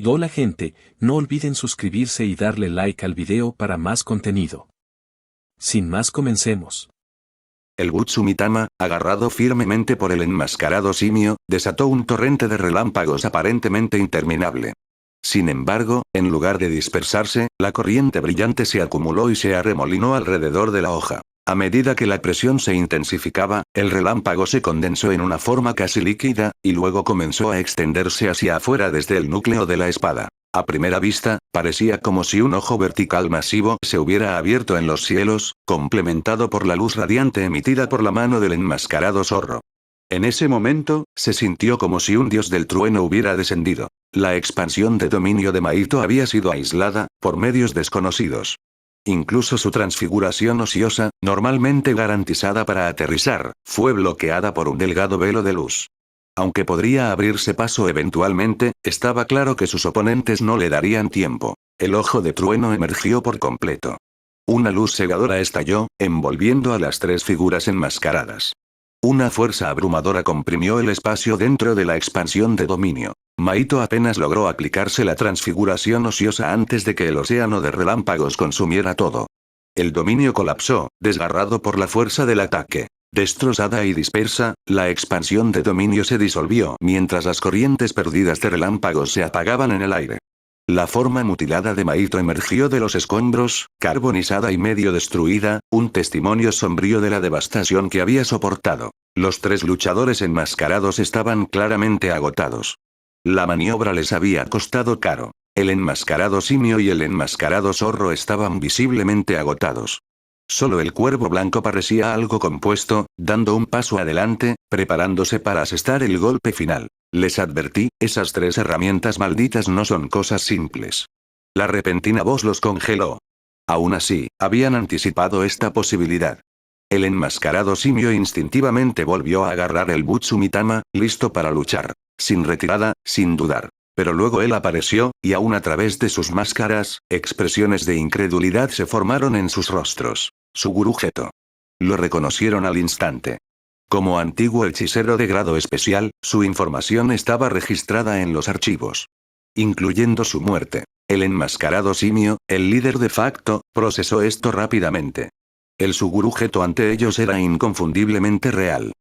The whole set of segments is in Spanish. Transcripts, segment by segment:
Hola gente, no olviden suscribirse y darle like al video para más contenido. Sin más, comencemos. El Butsumitama, agarrado firmemente por el enmascarado simio, desató un torrente de relámpagos aparentemente interminable. Sin embargo, en lugar de dispersarse, la corriente brillante se acumuló y se arremolinó alrededor de la hoja. A medida que la presión se intensificaba, el relámpago se condensó en una forma casi líquida, y luego comenzó a extenderse hacia afuera desde el núcleo de la espada. A primera vista, parecía como si un ojo vertical masivo se hubiera abierto en los cielos, complementado por la luz radiante emitida por la mano del enmascarado zorro. En ese momento, se sintió como si un dios del trueno hubiera descendido. La expansión de dominio de Mahito había sido aislada, por medios desconocidos. Incluso su transfiguración ociosa, normalmente garantizada para aterrizar, fue bloqueada por un delgado velo de luz. Aunque podría abrirse paso eventualmente, estaba claro que sus oponentes no le darían tiempo. El ojo de trueno emergió por completo. Una luz cegadora estalló, envolviendo a las tres figuras enmascaradas. Una fuerza abrumadora comprimió el espacio dentro de la expansión de dominio. Mahito apenas logró aplicarse la transfiguración ociosa antes de que el océano de relámpagos consumiera todo. El dominio colapsó, desgarrado por la fuerza del ataque. Destrozada y dispersa, la expansión de dominio se disolvió mientras las corrientes perdidas de relámpagos se apagaban en el aire. La forma mutilada de Mahito emergió de los escombros, carbonizada y medio destruida, un testimonio sombrío de la devastación que había soportado. Los tres luchadores enmascarados estaban claramente agotados. La maniobra les había costado caro. El enmascarado simio y el enmascarado zorro estaban visiblemente agotados. Solo el cuervo blanco parecía algo compuesto, dando un paso adelante, preparándose para asestar el golpe final. Les advertí, esas tres herramientas malditas no son cosas simples. La repentina voz los congeló. Aún así, habían anticipado esta posibilidad. El enmascarado simio instintivamente volvió a agarrar el Butsumitama, listo para luchar. Sin retirada, sin dudar. Pero luego él apareció, y aún a través de sus máscaras, expresiones de incredulidad se formaron en sus rostros. Suguru Geto. Lo reconocieron al instante. Como antiguo hechicero de grado especial, su información estaba registrada en los archivos. Incluyendo su muerte. El enmascarado simio, el líder de facto, procesó esto rápidamente. El Suguru Geto ante ellos era inconfundiblemente real.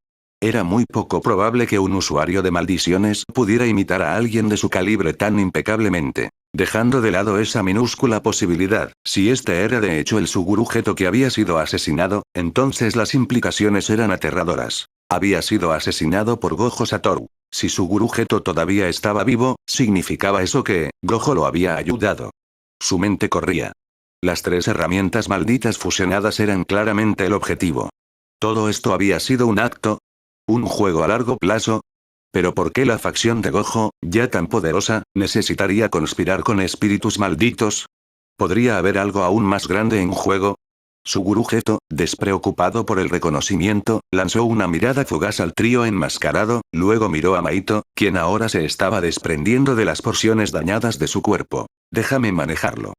Era muy poco probable que un usuario de maldiciones pudiera imitar a alguien de su calibre tan impecablemente. Dejando de lado esa minúscula posibilidad, si este era de hecho el Suguru Geto que había sido asesinado, entonces las implicaciones eran aterradoras. Había sido asesinado por Gojo Satoru. Si Suguru Geto todavía estaba vivo, significaba eso que Gojo lo había ayudado. Su mente corría. Las tres herramientas malditas fusionadas eran claramente el objetivo. Todo esto había sido un acto. ¿Un juego a largo plazo? ¿Pero por qué la facción de Gojo, ya tan poderosa, necesitaría conspirar con espíritus malditos? ¿Podría haber algo aún más grande en juego? Suguru Geto, despreocupado por el reconocimiento, lanzó una mirada fugaz al trío enmascarado, luego miró a Mahito, quien ahora se estaba desprendiendo de las porciones dañadas de su cuerpo. Déjame manejarlo.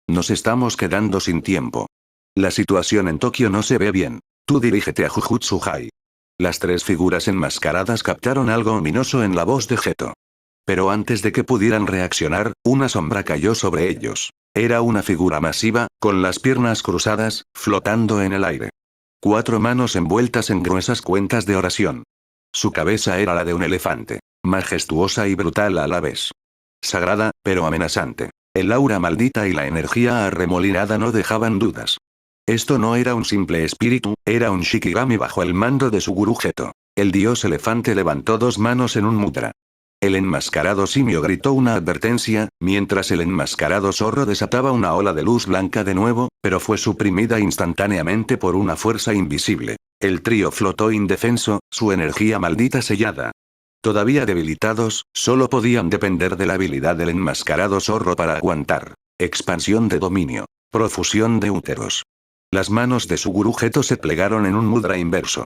Nos estamos quedando sin tiempo. La situación en Tokio no se ve bien. Tú dirígete a Jujutsu Hai. Las tres figuras enmascaradas captaron algo ominoso en la voz de Geto. Pero antes de que pudieran reaccionar, una sombra cayó sobre ellos. Era una figura masiva, con las piernas cruzadas, flotando en el aire. 4 manos envueltas en gruesas cuentas de oración. Su cabeza era la de un elefante. Majestuosa y brutal a la vez. Sagrada, pero amenazante. El aura maldita y la energía arremolinada no dejaban dudas. Esto no era un simple espíritu, era un Shikigami bajo el mando de Suguru Geto. El dios elefante levantó 2 manos en un mudra. El enmascarado simio gritó una advertencia, mientras el enmascarado zorro desataba una ola de luz blanca de nuevo, pero fue suprimida instantáneamente por una fuerza invisible. El trío flotó indefenso, su energía maldita sellada. Todavía debilitados, solo podían depender de la habilidad del enmascarado zorro para aguantar. Expansión de dominio. Profusión de úteros. Las manos de Suguru Geto se plegaron en un mudra inverso.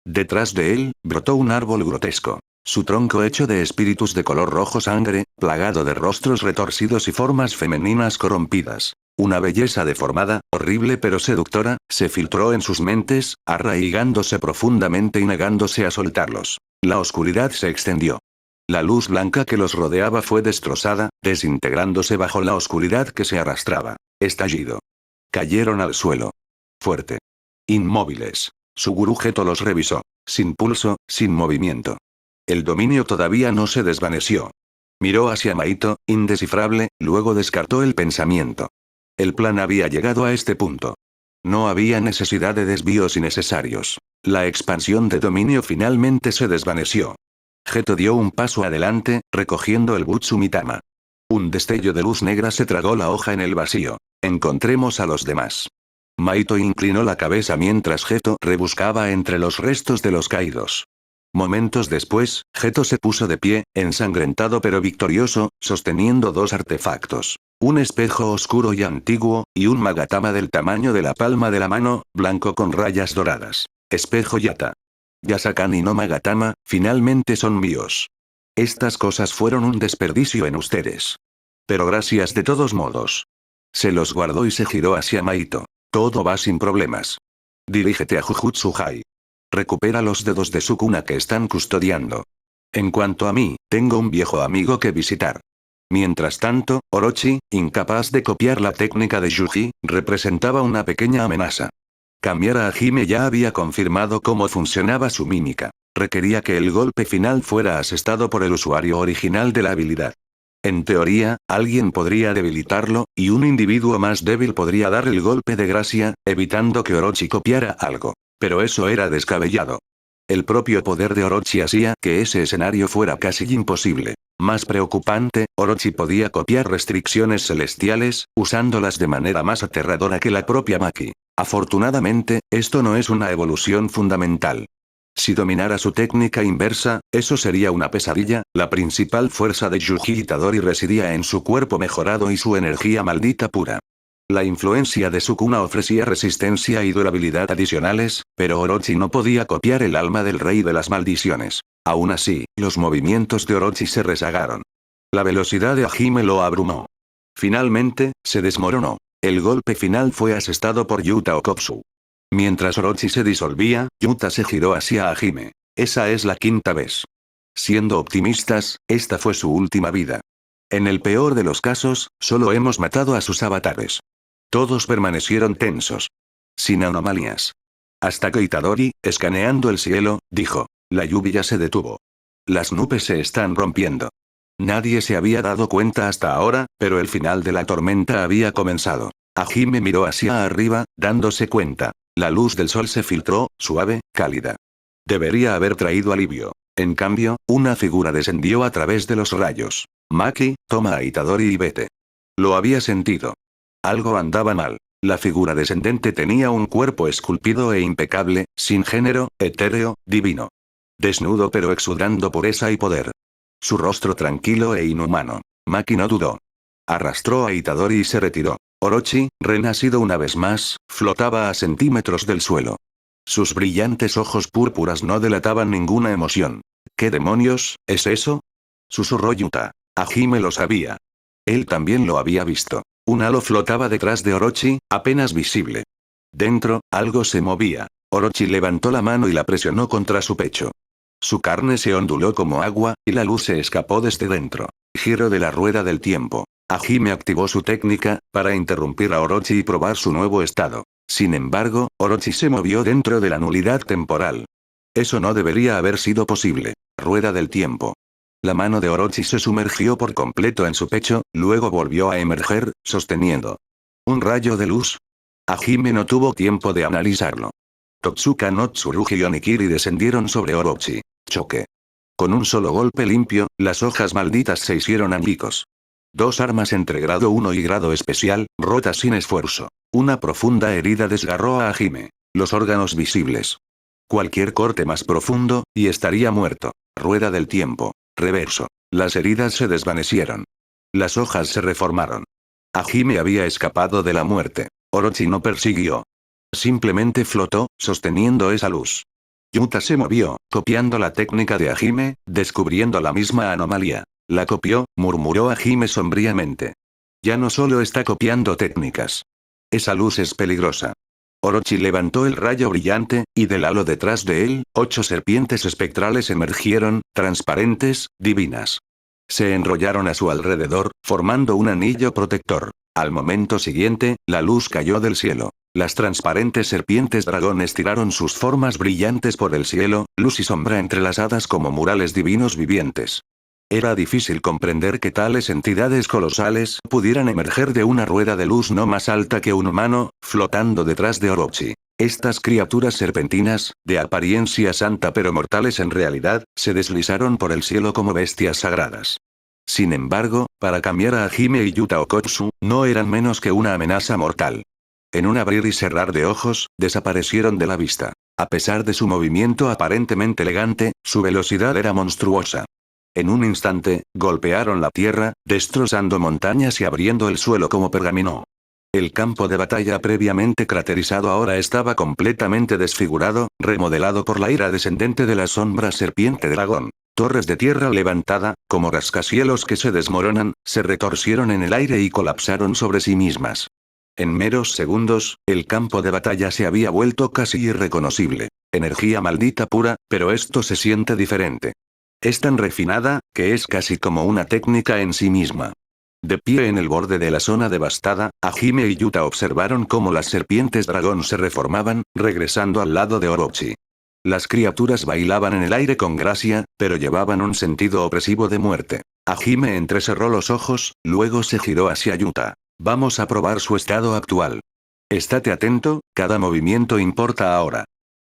Detrás de él, brotó un árbol grotesco. Su tronco hecho de espíritus de color rojo sangre, plagado de rostros retorcidos y formas femeninas corrompidas. Una belleza deformada, horrible pero seductora, se filtró en sus mentes, arraigándose profundamente y negándose a soltarlos. La oscuridad se extendió. La luz blanca que los rodeaba fue destrozada, desintegrándose bajo la oscuridad que se arrastraba. Estallido. Cayeron al suelo. Fuerte. Inmóviles. Suguru Geto los revisó. Sin pulso, sin movimiento. El dominio todavía no se desvaneció. Miró hacia Maito, indescifrable, luego descartó el pensamiento. El plan había llegado a este punto. No había necesidad de desvíos innecesarios. La expansión de dominio finalmente se desvaneció. Geto dio un paso adelante, recogiendo el Butsumitama. Un destello de luz negra se tragó la hoja en el vacío. Encontremos a los demás. Maito inclinó la cabeza mientras Geto rebuscaba entre los restos de los caídos. Momentos después, Geto se puso de pie, ensangrentado pero victorioso, sosteniendo dos artefactos. Un espejo oscuro y antiguo, y un magatama del tamaño de la palma de la mano, blanco con rayas doradas. Espejo Yata. Yasakani no Magatama, finalmente son míos. Estas cosas fueron un desperdicio en ustedes. Pero gracias de todos modos. Se los guardó y se giró hacia Maito. Todo va sin problemas. Dirígete a Jujutsu Hai. Recupera los dedos de Sukuna que están custodiando. En cuanto a mí, tengo un viejo amigo que visitar. Mientras tanto, Orochi, incapaz de copiar la técnica de Yuji, representaba una pequeña amenaza. Cambiar a Hime ya había confirmado cómo funcionaba su mímica. Requería que el golpe final fuera asestado por el usuario original de la habilidad. En teoría, alguien podría debilitarlo, y un individuo más débil podría dar el golpe de gracia, evitando que Orochi copiara algo. Pero eso era descabellado. El propio poder de Orochi hacía que ese escenario fuera casi imposible. Más preocupante, Orochi podía copiar restricciones celestiales, usándolas de manera más aterradora que la propia Maki. Afortunadamente, esto no es una evolución fundamental. Si dominara su técnica inversa, eso sería una pesadilla. La principal fuerza de Yuji Itadori residía en su cuerpo mejorado y su energía maldita pura. La influencia de Sukuna ofrecía resistencia y durabilidad adicionales, pero Orochi no podía copiar el alma del rey de las maldiciones. Aún así, los movimientos de Orochi se rezagaron. La velocidad de Hime lo abrumó. Finalmente, se desmoronó. El golpe final fue asestado por Yuta Okkotsu. Mientras Orochi se disolvía, Yuta se giró hacia Hime. Esa es la quinta vez. Siendo optimistas, esta fue su última vida. En el peor de los casos, solo hemos matado a sus avatares. Todos permanecieron tensos. Sin anomalías. Hasta que Itadori, escaneando el cielo, dijo, la lluvia se detuvo. Las nubes se están rompiendo. Nadie se había dado cuenta hasta ahora, pero el final de la tormenta había comenzado. Hime miró hacia arriba, dándose cuenta. La luz del sol se filtró, suave, cálida. Debería haber traído alivio. En cambio, una figura descendió a través de los rayos. Maki, toma a Itadori y vete. Lo había sentido. Algo andaba mal. La figura descendente tenía un cuerpo esculpido e impecable, sin género, etéreo, divino. Desnudo pero exudando pureza y poder. Su rostro tranquilo e inhumano. Maki no dudó. Arrastró a Itadori y se retiró. Orochi, renacido una vez más, flotaba a centímetros del suelo. Sus brillantes ojos púrpuras no delataban ninguna emoción. ¿Qué demonios es eso? Susurró Yuta. Hime lo sabía. Él también lo había visto. Un halo flotaba detrás de Orochi, apenas visible. Dentro, algo se movía. Orochi levantó la mano y la presionó contra su pecho. Su carne se onduló como agua, y la luz se escapó desde dentro. Giro de la rueda del tiempo. Hime activó su técnica, para interrumpir a Orochi y probar su nuevo estado. Sin embargo, Orochi se movió dentro de la nulidad temporal. Eso no debería haber sido posible. Rueda del tiempo. La mano de Orochi se sumergió por completo en su pecho, luego volvió a emerger, sosteniendo un rayo de luz. Hime no tuvo tiempo de analizarlo. Totsuka no Tsurugi y Onikiri descendieron sobre Orochi. Choque. Con un solo golpe limpio, las hojas malditas se hicieron añicos. Dos armas entre grado 1 y grado especial, rotas sin esfuerzo. Una profunda herida desgarró a Hime. Los órganos visibles. Cualquier corte más profundo, y estaría muerto. Rueda del tiempo. Reverso. Las heridas se desvanecieron. Las hojas se reformaron. Hime había escapado de la muerte. Orochi no persiguió. Simplemente flotó, sosteniendo esa luz. Yuta se movió, copiando la técnica de Hime, descubriendo la misma anomalía. La copió, murmuró Hime sombríamente. Ya no solo está copiando técnicas. Esa luz es peligrosa. Orochi levantó el rayo brillante, y del halo detrás de él, 8 serpientes espectrales emergieron, transparentes, divinas. Se enrollaron a su alrededor, formando un anillo protector. Al momento siguiente, la luz cayó del cielo. Las transparentes serpientes dragón estiraron sus formas brillantes por el cielo, luz y sombra entrelazadas como murales divinos vivientes. Era difícil comprender que tales entidades colosales pudieran emerger de una rueda de luz no más alta que un humano, flotando detrás de Orochi. Estas criaturas serpentinas, de apariencia santa pero mortales en realidad, se deslizaron por el cielo como bestias sagradas. Sin embargo, para cambiar a Hajime y Yuta Okkotsu, no eran menos que una amenaza mortal. En un abrir y cerrar de ojos, desaparecieron de la vista. A pesar de su movimiento aparentemente elegante, su velocidad era monstruosa. En un instante, golpearon la tierra, destrozando montañas y abriendo el suelo como pergamino. El campo de batalla previamente craterizado ahora estaba completamente desfigurado, remodelado por la ira descendente de la sombra serpiente dragón. Torres de tierra levantada, como rascacielos que se desmoronan, se retorcieron en el aire y colapsaron sobre sí mismas. En meros segundos, el campo de batalla se había vuelto casi irreconocible. Energía maldita pura, pero esto se siente diferente. Es tan refinada, que es casi como una técnica en sí misma. De pie en el borde de la zona devastada, Hajime y Yuta observaron cómo las serpientes dragón se reformaban, regresando al lado de Orochi. Las criaturas bailaban en el aire con gracia, pero llevaban un sentido opresivo de muerte. Hajime entrecerró los ojos, luego se giró hacia Yuta. Vamos a probar su estado actual. Estate atento, cada movimiento importa ahora.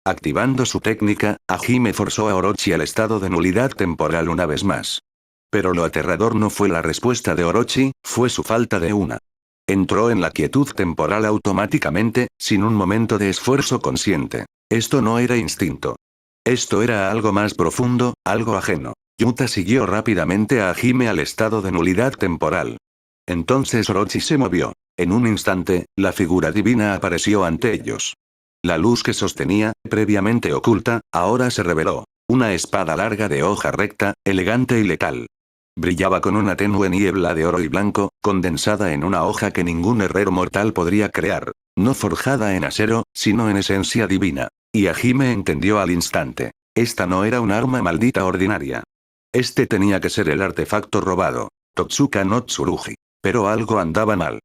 Activando su técnica, Hajime forzó a Orochi al estado de nulidad temporal una vez más. Pero lo aterrador no fue la respuesta de Orochi, fue su falta de una. Entró en la quietud temporal automáticamente, sin un momento de esfuerzo consciente. Esto no era instinto. Esto era algo más profundo, algo ajeno. Yuta siguió rápidamente a Hajime al estado de nulidad temporal. Entonces Orochi se movió. En un instante, la figura divina apareció ante ellos. La luz que sostenía, previamente oculta, ahora se reveló. Una espada larga de hoja recta, elegante y letal. Brillaba con una tenue niebla de oro y blanco, condensada en una hoja que ningún herrero mortal podría crear. No forjada en acero, sino en esencia divina. Y Hajime entendió al instante. Esta no era un arma maldita ordinaria. Este tenía que ser el artefacto robado. Totsuka no Tsurugi. Pero algo andaba mal.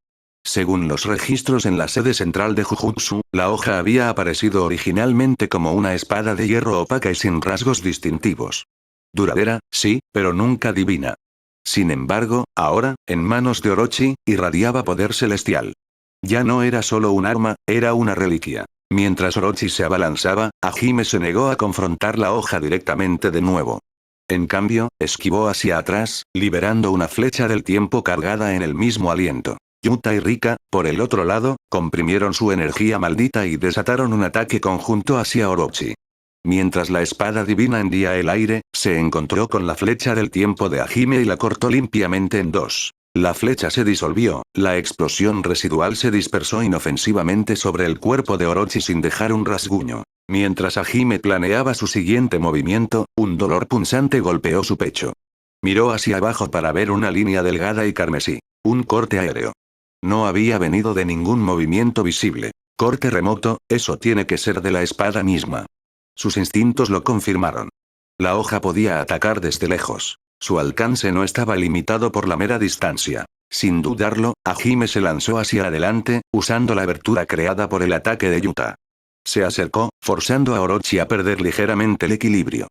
Según los registros en la sede central de Jujutsu, la hoja había aparecido originalmente como una espada de hierro opaca y sin rasgos distintivos. Duradera, sí, pero nunca divina. Sin embargo, ahora, en manos de Orochi, irradiaba poder celestial. Ya no era solo un arma, era una reliquia. Mientras Orochi se abalanzaba, Hajime se negó a confrontar la hoja directamente de nuevo. En cambio, esquivó hacia atrás, liberando una flecha del tiempo cargada en el mismo aliento. Yuta y Rika, por el otro lado, comprimieron su energía maldita y desataron un ataque conjunto hacia Orochi. Mientras la espada divina hendía el aire, se encontró con la flecha del tiempo de Hajime y la cortó limpiamente en dos. La flecha se disolvió, la explosión residual se dispersó inofensivamente sobre el cuerpo de Orochi sin dejar un rasguño. Mientras Hajime planeaba su siguiente movimiento, un dolor punzante golpeó su pecho. Miró hacia abajo para ver una línea delgada y carmesí. Un corte aéreo. No había venido de ningún movimiento visible. Corte remoto, eso tiene que ser de la espada misma. Sus instintos lo confirmaron. La hoja podía atacar desde lejos. Su alcance no estaba limitado por la mera distancia. Sin dudarlo, Hajime se lanzó hacia adelante, usando la abertura creada por el ataque de Yuta. Se acercó, forzando a Orochi a perder ligeramente el equilibrio.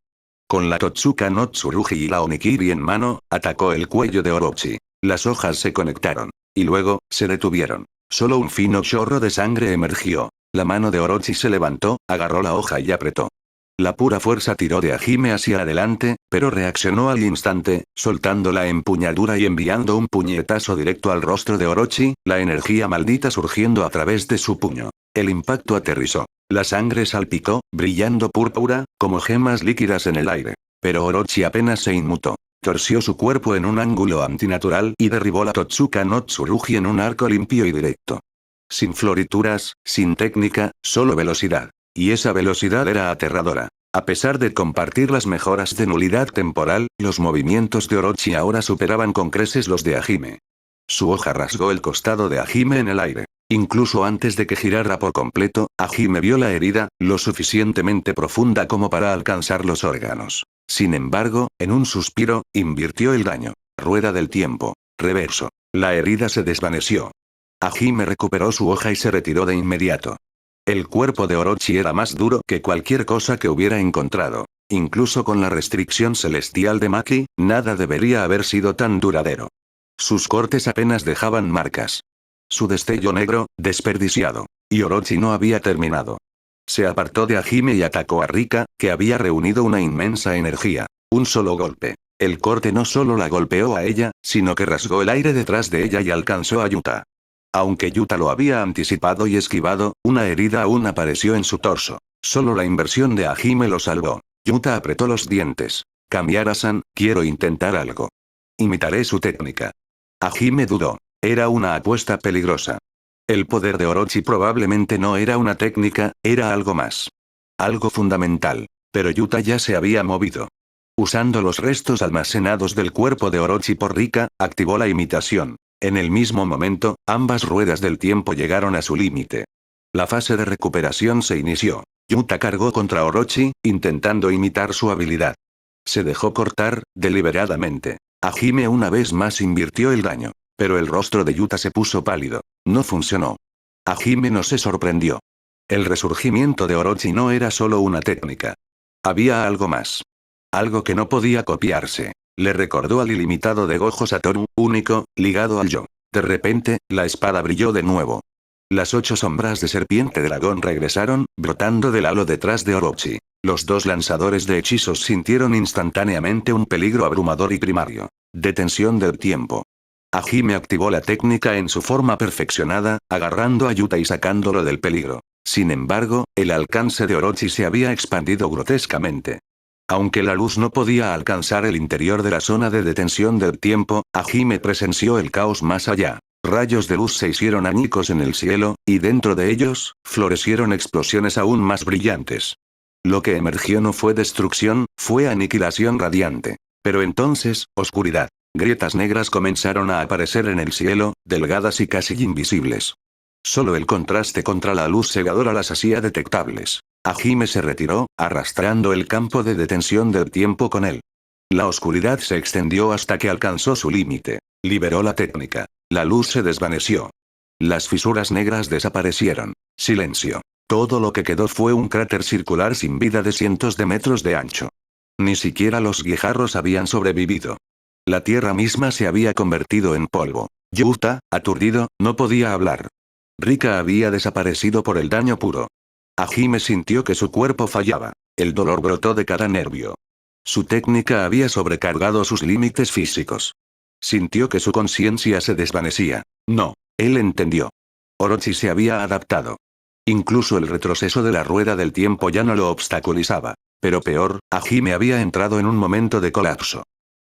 Con la Totsuka no Tsurugi y la Onikiri en mano, atacó el cuello de Orochi. Las hojas se conectaron. Y luego, se detuvieron. Solo un fino chorro de sangre emergió. La mano de Orochi se levantó, agarró la hoja y apretó. La pura fuerza tiró de Hajime hacia adelante, pero reaccionó al instante, soltando la empuñadura y enviando un puñetazo directo al rostro de Orochi, la energía maldita surgiendo a través de su puño. El impacto aterrizó. La sangre salpicó, brillando púrpura, como gemas líquidas en el aire. Pero Orochi apenas se inmutó. Torció su cuerpo en un ángulo antinatural y derribó la Totsuka no Tsurugi en un arco limpio y directo. Sin florituras, sin técnica, solo velocidad. Y esa velocidad era aterradora. A pesar de compartir las mejoras de nulidad temporal, los movimientos de Orochi ahora superaban con creces los de Hajime. Su hoja rasgó el costado de Hajime en el aire. Incluso antes de que girara por completo, Hajime vio la herida, lo suficientemente profunda como para alcanzar los órganos. Sin embargo, en un suspiro, invirtió el daño. Rueda del tiempo. Reverso. La herida se desvaneció. Hajime recuperó su hoja y se retiró de inmediato. El cuerpo de Orochi era más duro que cualquier cosa que hubiera encontrado. Incluso con la restricción celestial de Maki, nada debería haber sido tan duradero. Sus cortes apenas dejaban marcas. Su destello negro, desperdiciado. Y Orochi no había terminado. Se apartó de Hajime y atacó a Rika, que había reunido una inmensa energía. Un solo golpe. El corte no solo la golpeó a ella, sino que rasgó el aire detrás de ella y alcanzó a Yuta. Aunque Yuta lo había anticipado y esquivado, una herida aún apareció en su torso. Solo la inversión de Hajime lo salvó. Yuta apretó los dientes. Kamiara-san, quiero intentar algo. Imitaré su técnica. Hajime dudó. Era una apuesta peligrosa. El poder de Orochi probablemente no era una técnica, era algo más. Algo fundamental. Pero Yuta ya se había movido. Usando los restos almacenados del cuerpo de Orochi por Rika, activó la imitación. En el mismo momento, ambas ruedas del tiempo llegaron a su límite. La fase de recuperación se inició. Yuta cargó contra Orochi, intentando imitar su habilidad. Se dejó cortar, deliberadamente. Hajime una vez más invirtió el daño. Pero el rostro de Yuta se puso pálido. No funcionó. Hajime no se sorprendió. El resurgimiento de Orochi no era solo una técnica. Había algo más. Algo que no podía copiarse. Le recordó al ilimitado de Gojo Satoru, único, ligado al yo. De repente, la espada brilló de nuevo. Las 8 sombras de serpiente dragón regresaron, brotando del halo detrás de Orochi. Los dos lanzadores de hechizos sintieron instantáneamente un peligro abrumador y primario. Detención del tiempo. Hajime activó la técnica en su forma perfeccionada, agarrando a Yuta y sacándolo del peligro. Sin embargo, el alcance de Orochi se había expandido grotescamente. Aunque la luz no podía alcanzar el interior de la zona de detención del tiempo, Hajime presenció el caos más allá. Rayos de luz se hicieron añicos en el cielo, y dentro de ellos, florecieron explosiones aún más brillantes. Lo que emergió no fue destrucción, fue aniquilación radiante. Pero entonces, oscuridad. Grietas negras comenzaron a aparecer en el cielo, delgadas y casi invisibles. Solo el contraste contra la luz cegadora las hacía detectables. Hajime se retiró, arrastrando el campo de detención del tiempo con él. La oscuridad se extendió hasta que alcanzó su límite. Liberó la técnica. La luz se desvaneció. Las fisuras negras desaparecieron. Silencio. Todo lo que quedó fue un cráter circular sin vida de cientos de metros de ancho. Ni siquiera los guijarros habían sobrevivido. La tierra misma se había convertido en polvo. Yuta, aturdido, no podía hablar. Rika había desaparecido por el daño puro. Hajime sintió que su cuerpo fallaba. El dolor brotó de cada nervio. Su técnica había sobrecargado sus límites físicos. Sintió que su conciencia se desvanecía. No, él entendió. Orochi se había adaptado. Incluso el retroceso de la rueda del tiempo ya no lo obstaculizaba. Pero peor, Hajime había entrado en un momento de colapso.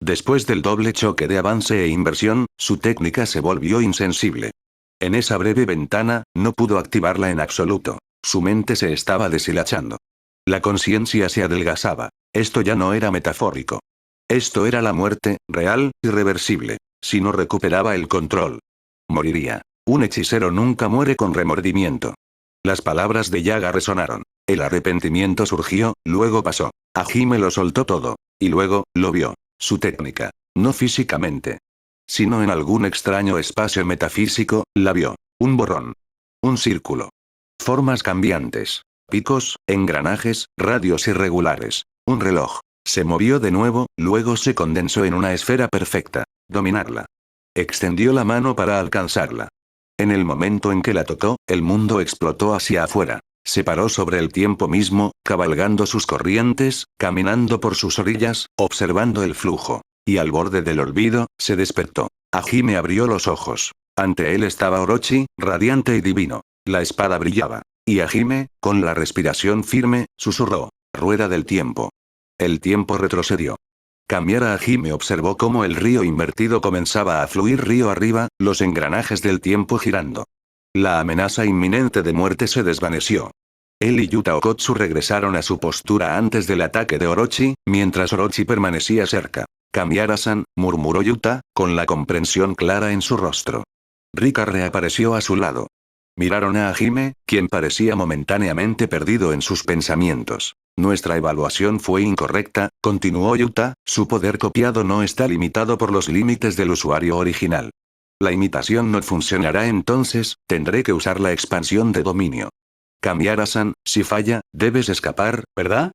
Después del doble choque de avance e inversión, su técnica se volvió insensible. En esa breve ventana, no pudo activarla en absoluto. Su mente se estaba deshilachando. La conciencia se adelgazaba. Esto ya no era metafórico. Esto era la muerte, real, irreversible. Si no recuperaba el control, moriría. Un hechicero nunca muere con remordimiento. Las palabras de Yaga resonaron. El arrepentimiento surgió, luego pasó. Hajime lo soltó todo. Y luego, lo vio. Su técnica. No físicamente, sino en algún extraño espacio metafísico, la vio. Un borrón. Un círculo. Formas cambiantes. Picos, engranajes, radios irregulares. Un reloj. Se movió de nuevo, luego se condensó en una esfera perfecta. Dominarla. Extendió la mano para alcanzarla. En el momento en que la tocó, el mundo explotó hacia afuera. Se paró sobre el tiempo mismo, cabalgando sus corrientes, caminando por sus orillas, observando el flujo. Y al borde del olvido, se despertó. Hajime abrió los ojos. Ante él estaba Orochi, radiante y divino. La espada brillaba. Y Hajime, con la respiración firme, susurró. Rueda del tiempo. El tiempo retrocedió. Kamiara Hajime observó cómo el río invertido comenzaba a fluir río arriba, los engranajes del tiempo girando. La amenaza inminente de muerte se desvaneció. Él y Yuta Okotsu regresaron a su postura antes del ataque de Orochi, mientras Orochi permanecía cerca. Kamiara-san, murmuró Yuta, con la comprensión clara en su rostro. Rika reapareció a su lado. Miraron a Hajime, quien parecía momentáneamente perdido en sus pensamientos. Nuestra evaluación fue incorrecta, continuó Yuta, su poder copiado no está limitado por los límites del usuario original. La imitación no funcionará entonces, tendré que usar la expansión de dominio. Cambiara-san, si falla, debes escapar, ¿verdad?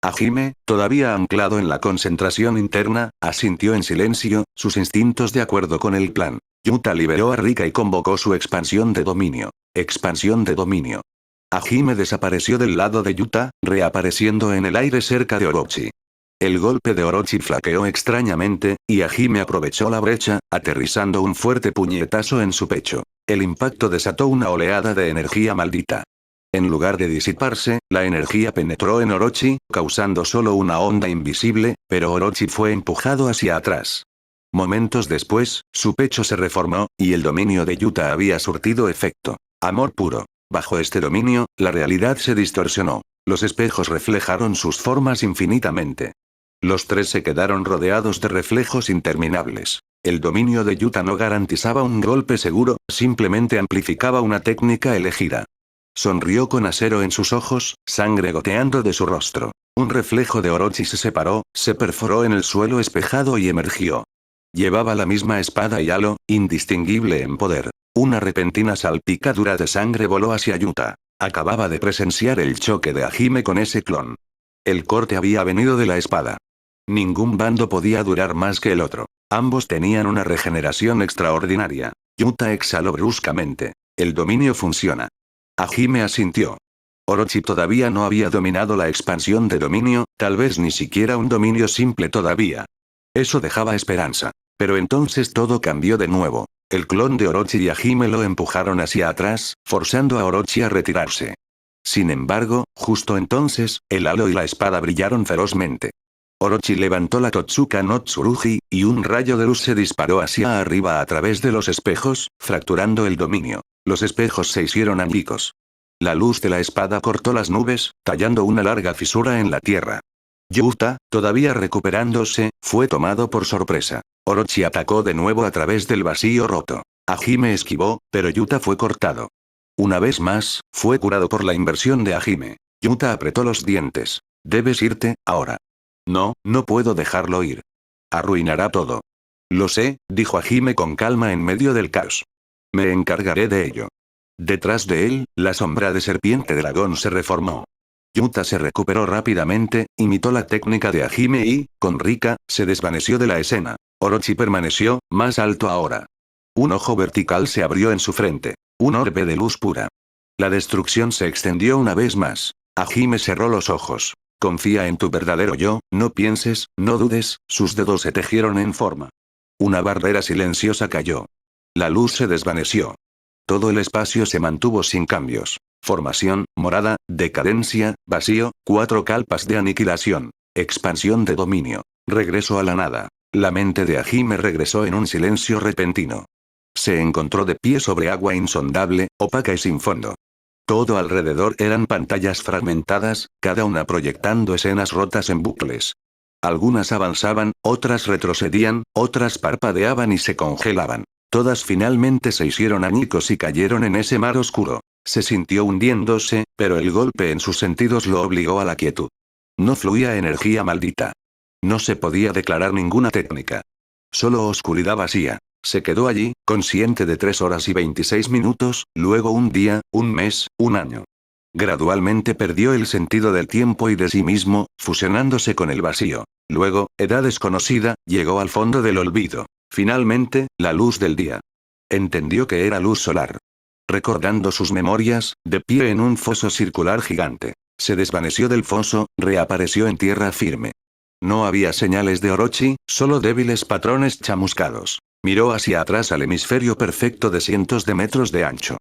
Hajime, todavía anclado en la concentración interna, asintió en silencio, sus instintos de acuerdo con el plan. Yuta liberó a Rika y convocó su expansión de dominio. Expansión de dominio. Hajime desapareció del lado de Yuta, reapareciendo en el aire cerca de Orochi. El golpe de Orochi flaqueó extrañamente, y Hajime aprovechó la brecha, aterrizando un fuerte puñetazo en su pecho. El impacto desató una oleada de energía maldita. En lugar de disiparse, la energía penetró en Orochi, causando solo una onda invisible, pero Orochi fue empujado hacia atrás. Momentos después, su pecho se reformó, y el dominio de Yuta había surtido efecto. Amor puro. Bajo este dominio, la realidad se distorsionó. Los espejos reflejaron sus formas infinitamente. Los tres se quedaron rodeados de reflejos interminables. El dominio de Yuta no garantizaba un golpe seguro, simplemente amplificaba una técnica elegida. Sonrió con acero en sus ojos, sangre goteando de su rostro. Un reflejo de Orochi se separó, se perforó en el suelo espejado y emergió. Llevaba la misma espada y halo, indistinguible en poder. Una repentina salpicadura de sangre voló hacia Yuta. Acababa de presenciar el choque de Hajime con ese clon. El corte había venido de la espada. Ningún bando podía durar más que el otro. Ambos tenían una regeneración extraordinaria. Yuta exhaló bruscamente. El dominio funciona. Hajime asintió. Orochi todavía no había dominado la expansión de dominio, tal vez ni siquiera un dominio simple todavía. Eso dejaba esperanza. Pero entonces todo cambió de nuevo. El clon de Orochi y Hajime lo empujaron hacia atrás, forzando a Orochi a retirarse. Sin embargo, justo entonces, el halo y la espada brillaron ferozmente. Orochi levantó la Totsuka no Tsurugi, y un rayo de luz se disparó hacia arriba a través de los espejos, fracturando el dominio. Los espejos se hicieron añicos. La luz de la espada cortó las nubes, tallando una larga fisura en la tierra. Yuta, todavía recuperándose, fue tomado por sorpresa. Orochi atacó de nuevo a través del vacío roto. Hajime esquivó, pero Yuta fue cortado. Una vez más, fue curado por la inversión de Hajime. Yuta apretó los dientes. Debes irte, ahora. No, no puedo dejarlo ir. Arruinará todo. Lo sé, dijo Hajime con calma en medio del caos. Me encargaré de ello. Detrás de él, la sombra de serpiente dragón se reformó. Yuta se recuperó rápidamente, imitó la técnica de Hajime y, con Rika, se desvaneció de la escena. Orochi permaneció, más alto ahora. Un ojo vertical se abrió en su frente. Un orbe de luz pura. La destrucción se extendió una vez más. Hajime cerró los ojos. Confía en tu verdadero yo, no pienses, no dudes, sus dedos se tejieron en forma. Una barrera silenciosa cayó. La luz se desvaneció. Todo el espacio se mantuvo sin cambios. Formación, morada, decadencia, vacío, 4 calpas de aniquilación. Expansión de dominio. Regreso a la nada. La mente de Hajime regresó en un silencio repentino. Se encontró de pie sobre agua insondable, opaca y sin fondo. Todo alrededor eran pantallas fragmentadas, cada una proyectando escenas rotas en bucles. Algunas avanzaban, otras retrocedían, otras parpadeaban y se congelaban. Todas finalmente se hicieron añicos y cayeron en ese mar oscuro. Se sintió hundiéndose, pero el golpe en sus sentidos lo obligó a la quietud. No fluía energía maldita. No se podía declarar ninguna técnica. Solo oscuridad vacía. Se quedó allí, consciente de 3 horas y 26 minutos, luego un día, un mes, un año. Gradualmente perdió el sentido del tiempo y de sí mismo, fusionándose con el vacío. Luego, edad desconocida, llegó al fondo del olvido. Finalmente, la luz del día. Entendió que era luz solar. Recordando sus memorias, de pie en un foso circular gigante. Se desvaneció del foso, reapareció en tierra firme. No había señales de Orochi, solo débiles patrones chamuscados. Miró hacia atrás al hemisferio perfecto de cientos de metros de ancho.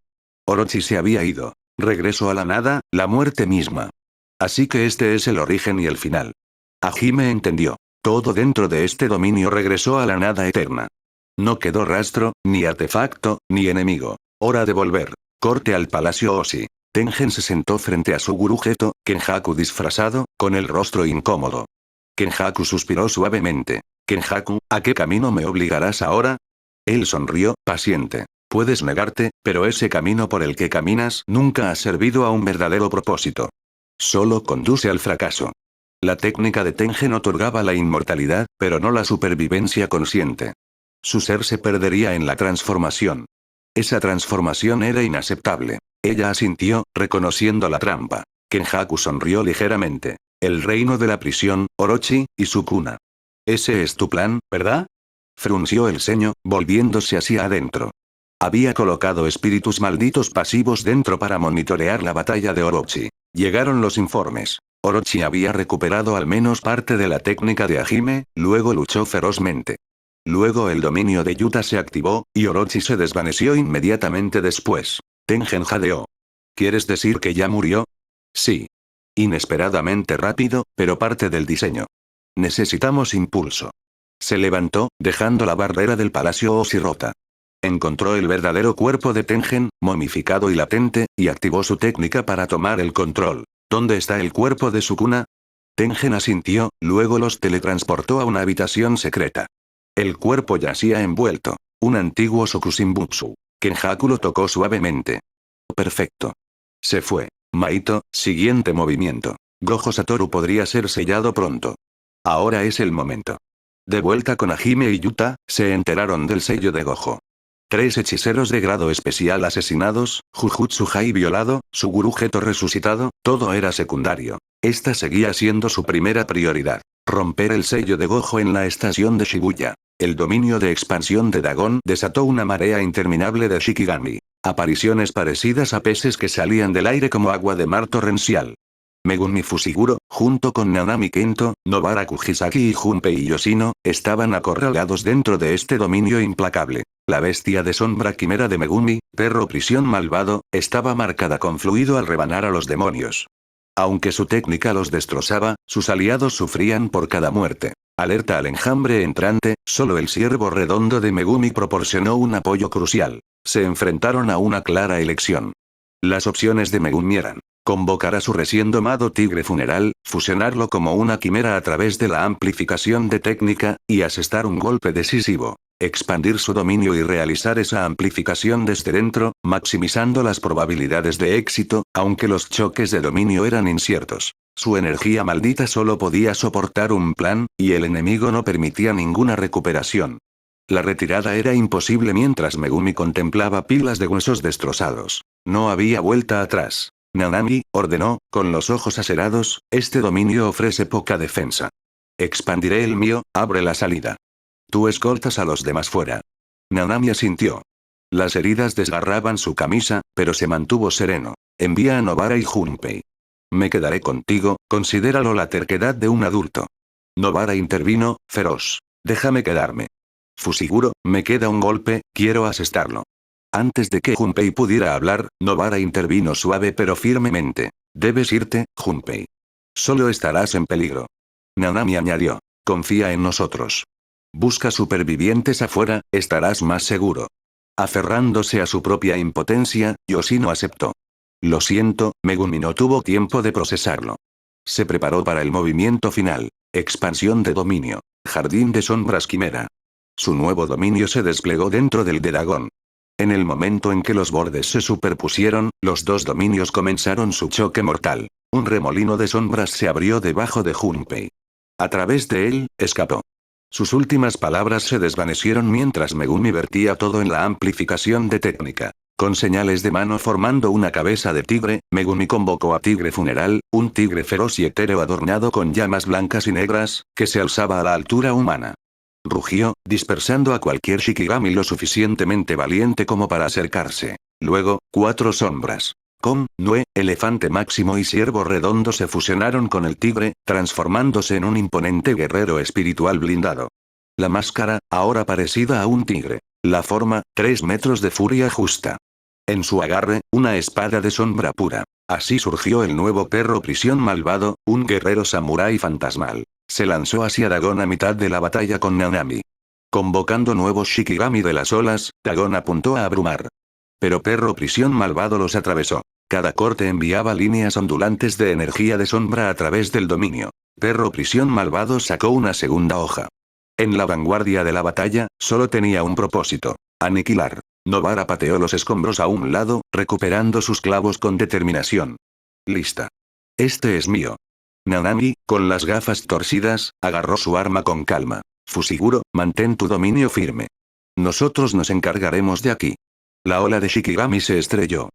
Orochi se había ido. Regreso a la nada, la muerte misma. Así que este es el origen y el final. Hajime entendió. Todo dentro de este dominio regresó a la nada eterna. No quedó rastro, ni artefacto, ni enemigo. Hora de volver. Corte al Palacio Oshi. Tengen se sentó frente a su gurú Geto, Kenjaku disfrazado, con el rostro incómodo. Kenjaku suspiró suavemente. Kenjaku, ¿a qué camino me obligarás ahora? Él sonrió, paciente. Puedes negarte, pero ese camino por el que caminas nunca ha servido a un verdadero propósito. Solo conduce al fracaso. La técnica de Tengen otorgaba la inmortalidad, pero no la supervivencia consciente. Su ser se perdería en la transformación. Esa transformación era inaceptable. Ella asintió, reconociendo la trampa. Kenjaku sonrió ligeramente. El reino de la prisión, Orochi, y Sukuna. Ese es tu plan, ¿verdad? Frunció el ceño, volviéndose hacia adentro. Había colocado espíritus malditos pasivos dentro para monitorear la batalla de Orochi. Llegaron los informes. Orochi había recuperado al menos parte de la técnica de Hajime, luego luchó ferozmente. Luego el dominio de Yuta se activó, y Orochi se desvaneció inmediatamente después. Tengen jadeó. ¿Quieres decir que ya murió? Sí. Inesperadamente rápido, pero parte del diseño. Necesitamos impulso. Se levantó, dejando la barrera del palacio Oshi rota. Encontró el verdadero cuerpo de Tengen, momificado y latente, y activó su técnica para tomar el control. ¿Dónde está el cuerpo de Sukuna? Tengen asintió, luego los teletransportó a una habitación secreta. El cuerpo yacía envuelto. Un antiguo Sokushinbutsu. Kenjaku lo tocó suavemente. Perfecto. Se fue. Maito, siguiente movimiento. Gojo Satoru podría ser sellado pronto. Ahora es el momento. De vuelta con Hajime y Yuta, se enteraron del sello de Gojo. 3 hechiceros de grado especial asesinados, Jujutsu Hai violado, Suguru Geto resucitado, todo era secundario. Esta seguía siendo su primera prioridad. Romper el sello de Gojo en la estación de Shibuya. El dominio de expansión de Dagon desató una marea interminable de Shikigami. Apariciones parecidas a peces que salían del aire como agua de mar torrencial. Megumi Fushiguro, junto con Nanami Kento, Nobara Kujisaki y Junpei Yoshino, estaban acorralados dentro de este dominio implacable. La bestia de sombra quimera de Megumi, perro prisión malvado, estaba marcada con fluido al rebanar a los demonios. Aunque su técnica los destrozaba, sus aliados sufrían por cada muerte. Alerta al enjambre entrante, solo el ciervo redondo de Megumi proporcionó un apoyo crucial. Se enfrentaron a una clara elección. Las opciones de Megumi eran: convocar a su recién domado tigre funeral, fusionarlo como una quimera a través de la amplificación de técnica, y asestar un golpe decisivo. Expandir su dominio y realizar esa amplificación desde dentro, maximizando las probabilidades de éxito, aunque los choques de dominio eran inciertos. Su energía maldita solo podía soportar un plan, y el enemigo no permitía ninguna recuperación. La retirada era imposible mientras Megumi contemplaba pilas de huesos destrozados. No había vuelta atrás. Nanami, ordenó, con los ojos acerados, este dominio ofrece poca defensa. Expandiré el mío, abre la salida. Tú escoltas a los demás fuera. Nanami asintió. Las heridas desgarraban su camisa, pero se mantuvo sereno. Envía a Nobara y Junpei. Me quedaré contigo, considéralo la terquedad de un adulto. Nobara intervino, feroz. Déjame quedarme. Fushiguro, me queda un golpe, quiero asestarlo. Antes de que Junpei pudiera hablar, Nobara intervino suave pero firmemente. Debes irte, Junpei. Solo estarás en peligro. Nanami añadió. Confía en nosotros. Busca supervivientes afuera, estarás más seguro. Aferrándose a su propia impotencia, Yoshino aceptó. Lo siento, Megumi no tuvo tiempo de procesarlo. Se preparó para el movimiento final. Expansión de dominio. Jardín de sombras quimera. Su nuevo dominio se desplegó dentro del de Dagon. En el momento en que los bordes se superpusieron, los dos dominios comenzaron su choque mortal. Un remolino de sombras se abrió debajo de Junpei. A través de él, escapó. Sus últimas palabras se desvanecieron mientras Megumi vertía todo en la amplificación de técnica. Con señales de mano formando una cabeza de tigre, Megumi convocó a Tigre Funeral, un tigre feroz y etéreo adornado con llamas blancas y negras, que se alzaba a la altura humana. Rugió, dispersando a cualquier Shikigami lo suficientemente valiente como para acercarse. Luego, 4 sombras. Kom, Nue, Elefante Máximo y Ciervo Redondo se fusionaron con el tigre, transformándose en un imponente guerrero espiritual blindado. La máscara, ahora parecida a un tigre. La forma, 3 metros de furia justa. En su agarre, una espada de sombra pura. Así surgió el nuevo perro prisión malvado, un guerrero samurái fantasmal. Se lanzó hacia Dagon a mitad de la batalla con Nanami. Convocando nuevos Shikigami de las olas, Dagon apuntó a abrumar. Pero perro prisión malvado los atravesó. Cada corte enviaba líneas ondulantes de energía de sombra a través del dominio. Perro prisión malvado sacó una segunda hoja. En la vanguardia de la batalla, solo tenía un propósito: aniquilar. Nobara pateó los escombros a un lado, recuperando sus clavos con determinación. Lista. Este es mío. Nanami, con las gafas torcidas, agarró su arma con calma. Fushiguro, mantén tu dominio firme. Nosotros nos encargaremos de aquí. La ola de Shikigami se estrelló.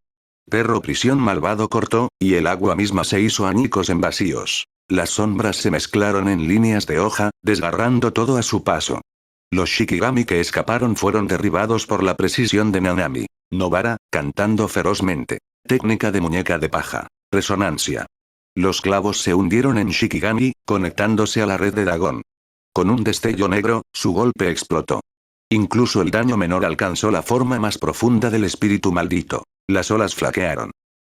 Perro prisión malvado cortó, y el agua misma se hizo añicos en vacíos. Las sombras se mezclaron en líneas de hoja, desgarrando todo a su paso. Los Shikigami que escaparon fueron derribados por la precisión de Nanami. Nobara, cantando ferozmente. Técnica de muñeca de paja. Resonancia. Los clavos se hundieron en Shikigami, conectándose a la red de Dagon. Con un destello negro, su golpe explotó. Incluso el daño menor alcanzó la forma más profunda del espíritu maldito. Las olas flaquearon.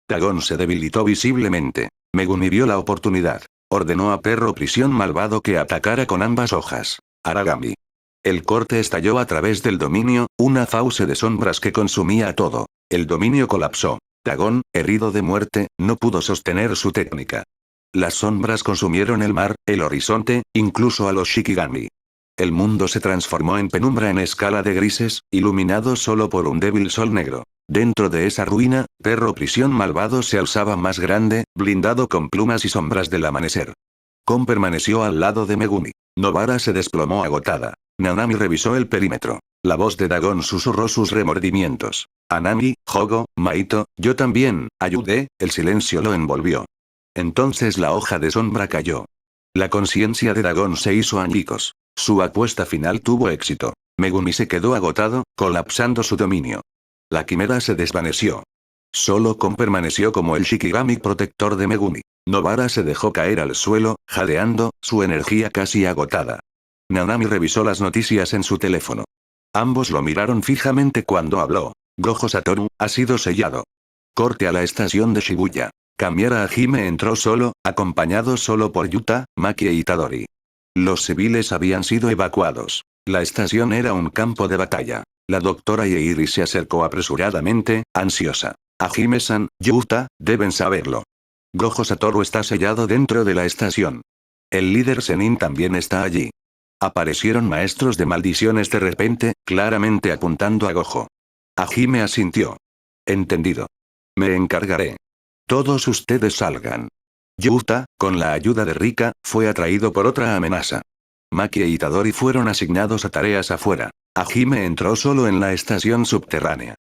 Dagon se debilitó visiblemente. Megumi vio la oportunidad. Ordenó a Perro Prisión Malvado que atacara con ambas hojas. Aragami. El corte estalló a través del dominio, una fauce de sombras que consumía a todo. El dominio colapsó. Dagon, herido de muerte, no pudo sostener su técnica. Las sombras consumieron el mar, el horizonte, incluso a los Shikigami. El mundo se transformó en penumbra en escala de grises, iluminado solo por un débil sol negro. Dentro de esa ruina, Perro Prisión Malvado se alzaba más grande, blindado con plumas y sombras del amanecer. Kon permaneció al lado de Megumi. Nobara se desplomó agotada. Nanami revisó el perímetro. La voz de Dagon susurró sus remordimientos. Anami, Hogo, Maito, yo también, ayudé, el silencio lo envolvió. Entonces la hoja de sombra cayó. La conciencia de Dagon se hizo añicos. Su apuesta final tuvo éxito. Megumi se quedó agotado, colapsando su dominio. La quimera se desvaneció. Solo Kon permaneció como el Shikigami protector de Megumi. Nobara se dejó caer al suelo, jadeando, su energía casi agotada. Nanami revisó las noticias en su teléfono. Ambos lo miraron fijamente cuando habló. Gojo Satoru, ha sido sellado. Corte a la estación de Shibuya. Kamiara Hajime entró solo, acompañado solo por Yuta, Maki e Itadori. Los civiles habían sido evacuados. La estación era un campo de batalla. La doctora Yeiri se acercó apresuradamente, ansiosa. Hajime-san, Yuta, deben saberlo. Gojo Satoru está sellado dentro de la estación. El líder Zenin también está allí. Aparecieron maestros de maldiciones de repente, claramente apuntando a Gojo. Hajime asintió. Entendido. Me encargaré. Todos ustedes salgan. Yuta, con la ayuda de Rika, fue atraído por otra amenaza. Maki e Itadori fueron asignados a tareas afuera. Hajime entró solo en la estación subterránea.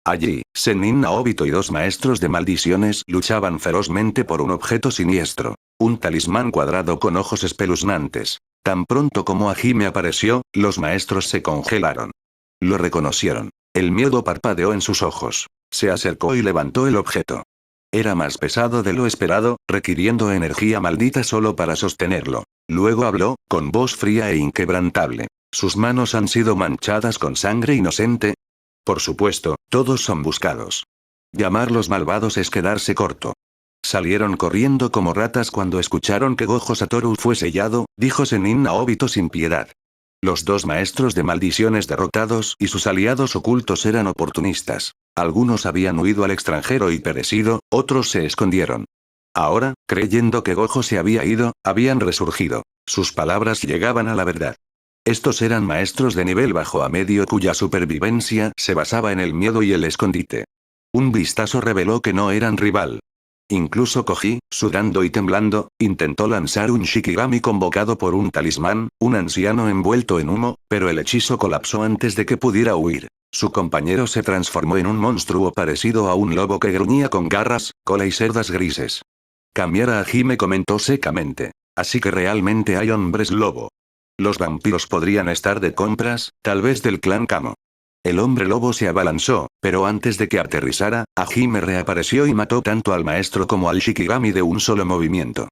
Allí, Zenin Naobito y dos maestros de maldiciones luchaban ferozmente por un objeto siniestro. Un talismán cuadrado con ojos espeluznantes. Tan pronto como Hajime apareció, los maestros se congelaron. Lo reconocieron. El miedo parpadeó en sus ojos. Se acercó y levantó el objeto. Era más pesado de lo esperado, requiriendo energía maldita solo para sostenerlo. Luego habló, con voz fría e inquebrantable. ¿Sus manos han sido manchadas con sangre inocente? Por supuesto, todos son buscados. Llamarlos malvados es quedarse corto. Salieron corriendo como ratas cuando escucharon que Gojo Satoru fue sellado, dijo Zenin Naobito sin piedad. Los dos maestros de maldiciones derrotados y sus aliados ocultos eran oportunistas. Algunos habían huido al extranjero y perecido, otros se escondieron. Ahora, creyendo que Gojo se había ido, habían resurgido. Sus palabras llegaban a la verdad. Estos eran maestros de nivel bajo a medio cuya supervivencia se basaba en el miedo y el escondite. Un vistazo reveló que no eran rival. Incluso Koji, sudando y temblando, intentó lanzar un Shikigami convocado por un talismán, un anciano envuelto en humo, pero el hechizo colapsó antes de que pudiera huir. Su compañero se transformó en un monstruo parecido a un lobo que gruñía con garras, cola y cerdas grises. Kamiara Hajime comentó secamente. Así que realmente hay hombres lobo. Los vampiros podrían estar de compras, tal vez del clan Kamo. El hombre lobo se abalanzó, pero antes de que aterrizara, Hajime reapareció y mató tanto al maestro como al Shikigami de un solo movimiento.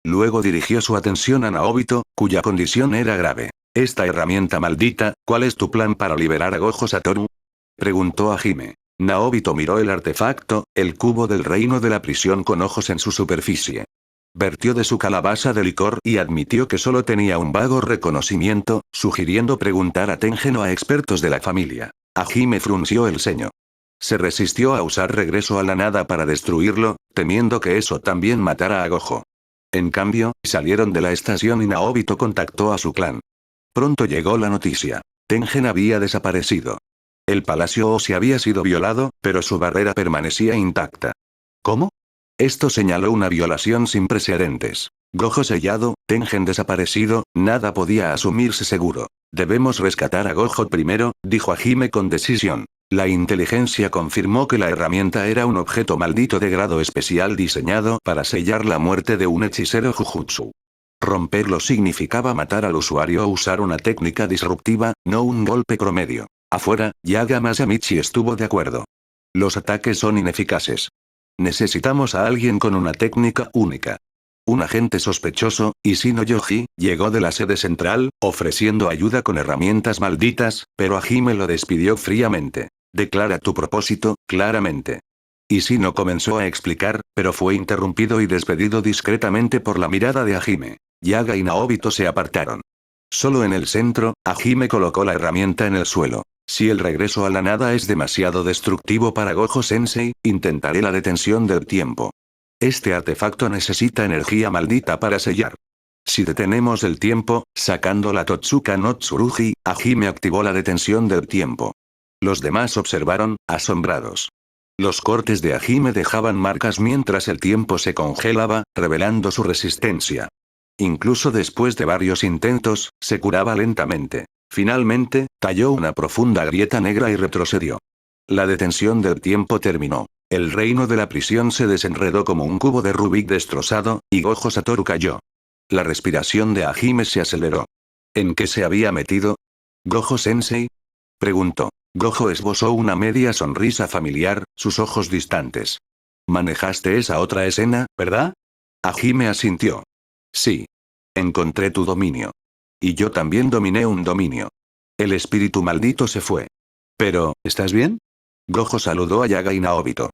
Luego dirigió su atención a Naobito, cuya condición era grave. «Esta herramienta maldita, ¿cuál es tu plan para liberar a Gojo Satoru?», preguntó Hajime. Naobito miró el artefacto, el cubo del reino de la prisión con ojos en su superficie. Vertió de su calabaza de licor y admitió que solo tenía un vago reconocimiento, sugiriendo preguntar a Tengen o a expertos de la familia. Hajime frunció el ceño. Se resistió a usar regreso a la nada para destruirlo, temiendo que eso también matara a Gojo. En cambio, salieron de la estación y Naobito contactó a su clan. Pronto llegó la noticia. Tengen había desaparecido. El palacio Osi había sido violado, pero su barrera permanecía intacta. ¿Cómo? Esto señaló una violación sin precedentes. Gojo sellado, Tengen desaparecido, nada podía asumirse seguro. Debemos rescatar a Gojo primero, dijo Hajime con decisión. La inteligencia confirmó que la herramienta era un objeto maldito de grado especial diseñado para sellar la muerte de un hechicero Jujutsu. Romperlo significaba matar al usuario o usar una técnica disruptiva, no un golpe promedio. Afuera, Yaga Masamichi estuvo de acuerdo. Los ataques son ineficaces. Necesitamos a alguien con una técnica única. Un agente sospechoso, Ishino Yoji, llegó de la sede central, ofreciendo ayuda con herramientas malditas, pero Hajime lo despidió fríamente. Declara tu propósito, claramente. Ishino comenzó a explicar, pero fue interrumpido y despedido discretamente por la mirada de Hajime. Yaga y Naobito se apartaron. Solo en el centro, Hajime colocó la herramienta en el suelo. Si el regreso a la nada es demasiado destructivo para Gojo-sensei, intentaré la detención del tiempo. Este artefacto necesita energía maldita para sellar. Si detenemos el tiempo, sacando la Totsuka no Tsurugi, Hajime activó la detención del tiempo. Los demás observaron, asombrados. Los cortes de Hajime dejaban marcas mientras el tiempo se congelaba, revelando su resistencia. Incluso después de varios intentos, se curaba lentamente. Finalmente, talló una profunda grieta negra y retrocedió. La detención del tiempo terminó. El reino de la prisión se desenredó como un cubo de Rubik destrozado, y Gojo Satoru cayó. La respiración de Hajime se aceleró. ¿En qué se había metido? ¿Gojo-sensei? Preguntó. Gojo esbozó una media sonrisa familiar, sus ojos distantes. ¿Manejaste esa otra escena, verdad? Hajime asintió. Sí. Encontré tu dominio. Y yo también dominé un dominio. El espíritu maldito se fue. Pero, ¿estás bien? Gojo saludó a Yaga y Naobito.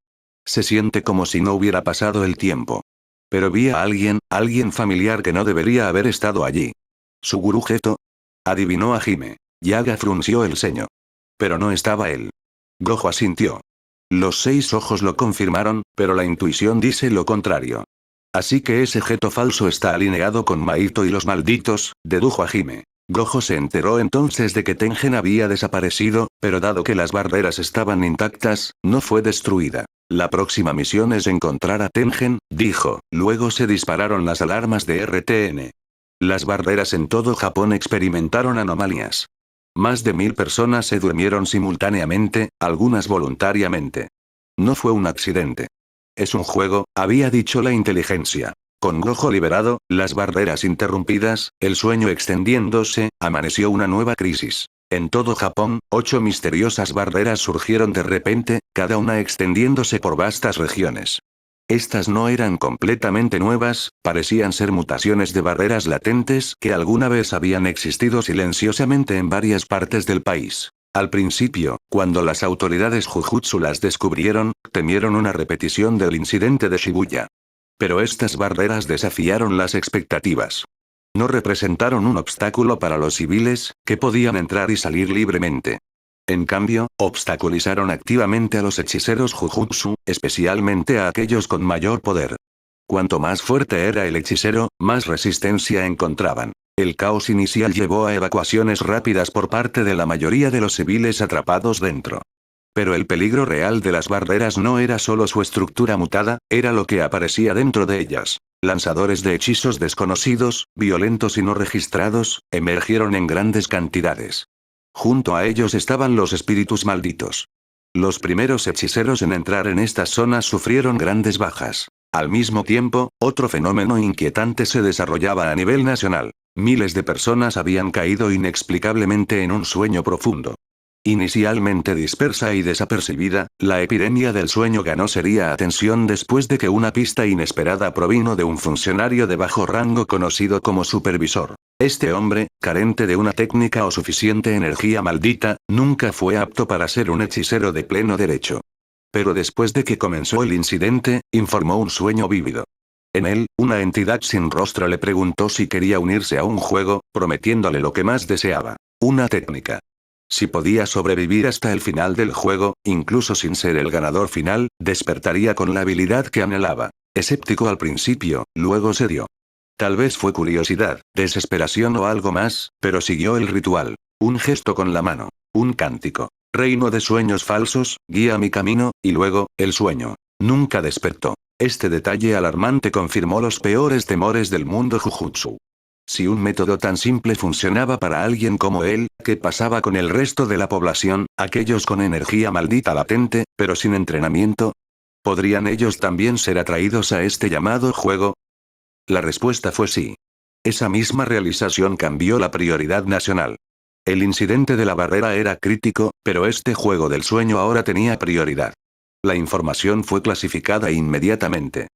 Se siente como si no hubiera pasado el tiempo. Pero vi a alguien familiar que no debería haber estado allí. ¿Suguru Geto? Adivinó Hajime. Yaga frunció el ceño. Pero no estaba él. Gojo asintió. Los 6 ojos lo confirmaron, pero la intuición dice lo contrario. Así que ese Geto falso está alineado con Maito y los malditos, dedujo Hajime. Gojo se enteró entonces de que Tengen había desaparecido, pero dado que las barreras estaban intactas, no fue destruida. La próxima misión es encontrar a Tengen, dijo. Luego se dispararon las alarmas de RTN. Las barreras en todo Japón experimentaron anomalías. Más de 1000 personas se durmieron simultáneamente, algunas voluntariamente. No fue un accidente. Es un juego, había dicho la inteligencia. Con Gojo liberado, las barreras interrumpidas, el sueño extendiéndose, amaneció una nueva crisis. En todo Japón, 8 misteriosas barreras surgieron de repente, cada una extendiéndose por vastas regiones. Estas no eran completamente nuevas, parecían ser mutaciones de barreras latentes que alguna vez habían existido silenciosamente en varias partes del país. Al principio, cuando las autoridades Jujutsu las descubrieron, temieron una repetición del incidente de Shibuya. Pero estas barreras desafiaron las expectativas. No representaron un obstáculo para los civiles, que podían entrar y salir libremente. En cambio, obstaculizaron activamente a los hechiceros Jujutsu, especialmente a aquellos con mayor poder. Cuanto más fuerte era el hechicero, más resistencia encontraban. El caos inicial llevó a evacuaciones rápidas por parte de la mayoría de los civiles atrapados dentro. Pero el peligro real de las barreras no era solo su estructura mutada, era lo que aparecía dentro de ellas. Lanzadores de hechizos desconocidos, violentos y no registrados, emergieron en grandes cantidades. Junto a ellos estaban los espíritus malditos. Los primeros hechiceros en entrar en estas zonas sufrieron grandes bajas. Al mismo tiempo, otro fenómeno inquietante se desarrollaba a nivel nacional. Miles de personas habían caído inexplicablemente en un sueño profundo. Inicialmente dispersa y desapercibida, la epidemia del sueño ganó seria atención después de que una pista inesperada provino de un funcionario de bajo rango conocido como supervisor. Este hombre, carente de una técnica o suficiente energía maldita, nunca fue apto para ser un hechicero de pleno derecho. Pero después de que comenzó el incidente, informó un sueño vívido. En él, una entidad sin rostro le preguntó si quería unirse a un juego, prometiéndole lo que más deseaba: una técnica. Si podía sobrevivir hasta el final del juego, incluso sin ser el ganador final, despertaría con la habilidad que anhelaba. Escéptico al principio, luego cedió. Tal vez fue curiosidad, desesperación o algo más, pero siguió el ritual. Un gesto con la mano. Un cántico. Reino de sueños falsos, guía mi camino, y luego, el sueño. Nunca despertó. Este detalle alarmante confirmó los peores temores del mundo Jujutsu. Si un método tan simple funcionaba para alguien como él, ¿qué pasaba con el resto de la población, aquellos con energía maldita latente, pero sin entrenamiento? ¿Podrían ellos también ser atraídos a este llamado juego? La respuesta fue sí. Esa misma realización cambió la prioridad nacional. El incidente de la barrera era crítico, pero este juego del sueño ahora tenía prioridad. La información fue clasificada inmediatamente.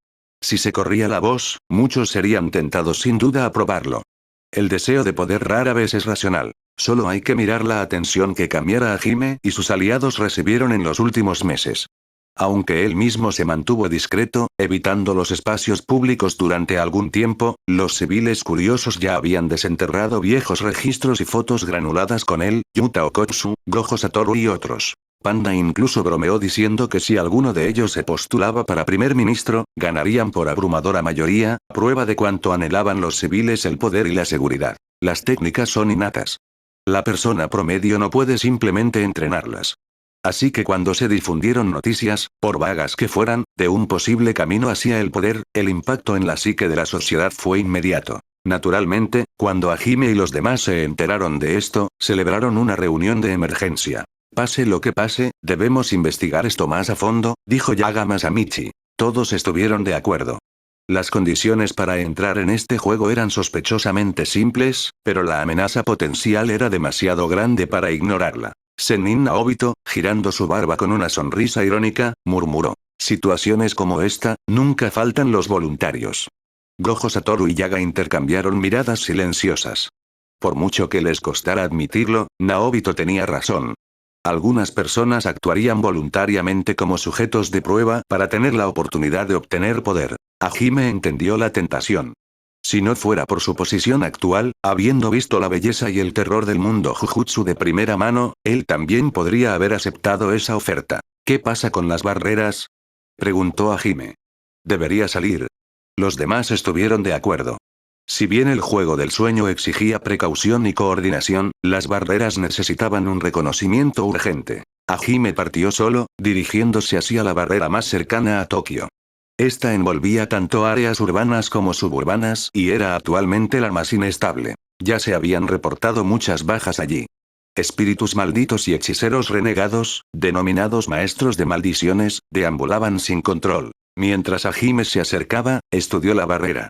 Si se corría la voz, muchos serían tentados sin duda a probarlo. El deseo de poder rara vez es racional. Solo hay que mirar la atención que Kamiara Hajime y sus aliados recibieron en los últimos meses. Aunque él mismo se mantuvo discreto, evitando los espacios públicos durante algún tiempo, los civiles curiosos ya habían desenterrado viejos registros y fotos granuladas con él, Yuta Okotsu, Gojo Satoru y otros. Panda incluso bromeó diciendo que si alguno de ellos se postulaba para primer ministro, ganarían por abrumadora mayoría, prueba de cuánto anhelaban los civiles el poder y la seguridad. Las técnicas son innatas. La persona promedio no puede simplemente entrenarlas. Así que cuando se difundieron noticias, por vagas que fueran, de un posible camino hacia el poder, el impacto en la psique de la sociedad fue inmediato. Naturalmente, cuando Hajime y los demás se enteraron de esto, celebraron una reunión de emergencia. Pase lo que pase, debemos investigar esto más a fondo, dijo Yaga Masamichi. Todos estuvieron de acuerdo. Las condiciones para entrar en este juego eran sospechosamente simples, pero la amenaza potencial era demasiado grande para ignorarla. Sennin Naobito, girando su barba con una sonrisa irónica, murmuró. Situaciones como esta, nunca faltan los voluntarios. Gojo Satoru y Yaga intercambiaron miradas silenciosas. Por mucho que les costara admitirlo, Naobito tenía razón. Algunas personas actuarían voluntariamente como sujetos de prueba para tener la oportunidad de obtener poder. Hajime entendió la tentación. Si no fuera por su posición actual, habiendo visto la belleza y el terror del mundo Jujutsu de primera mano, él también podría haber aceptado esa oferta. ¿Qué pasa con las barreras?, preguntó Hajime. Debería salir. Los demás estuvieron de acuerdo. Si bien el juego del sueño exigía precaución y coordinación, las barreras necesitaban un reconocimiento urgente. Hajime partió solo, dirigiéndose hacia la barrera más cercana a Tokio. Esta envolvía tanto áreas urbanas como suburbanas y era actualmente la más inestable. Ya se habían reportado muchas bajas allí. Espíritus malditos y hechiceros renegados, denominados maestros de maldiciones, deambulaban sin control. Mientras Hajime se acercaba, estudió la barrera.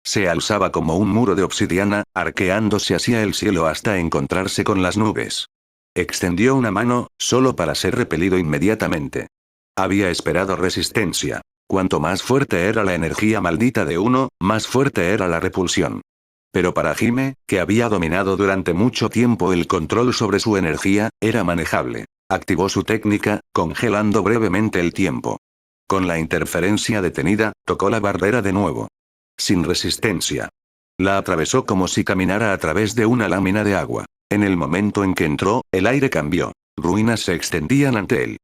Se alzaba como un muro de obsidiana, arqueándose hacia el cielo hasta encontrarse con las nubes. Extendió una mano, solo para ser repelido inmediatamente. Había esperado resistencia. Cuanto más fuerte era la energía maldita de uno, más fuerte era la repulsión. Pero para Hajime, que había dominado durante mucho tiempo el control sobre su energía, era manejable. Activó su técnica, congelando brevemente el tiempo. Con la interferencia detenida, tocó la barrera de nuevo. Sin resistencia. La atravesó como si caminara a través de una lámina de agua. En el momento en que entró, el aire cambió. Ruinas se extendían ante él.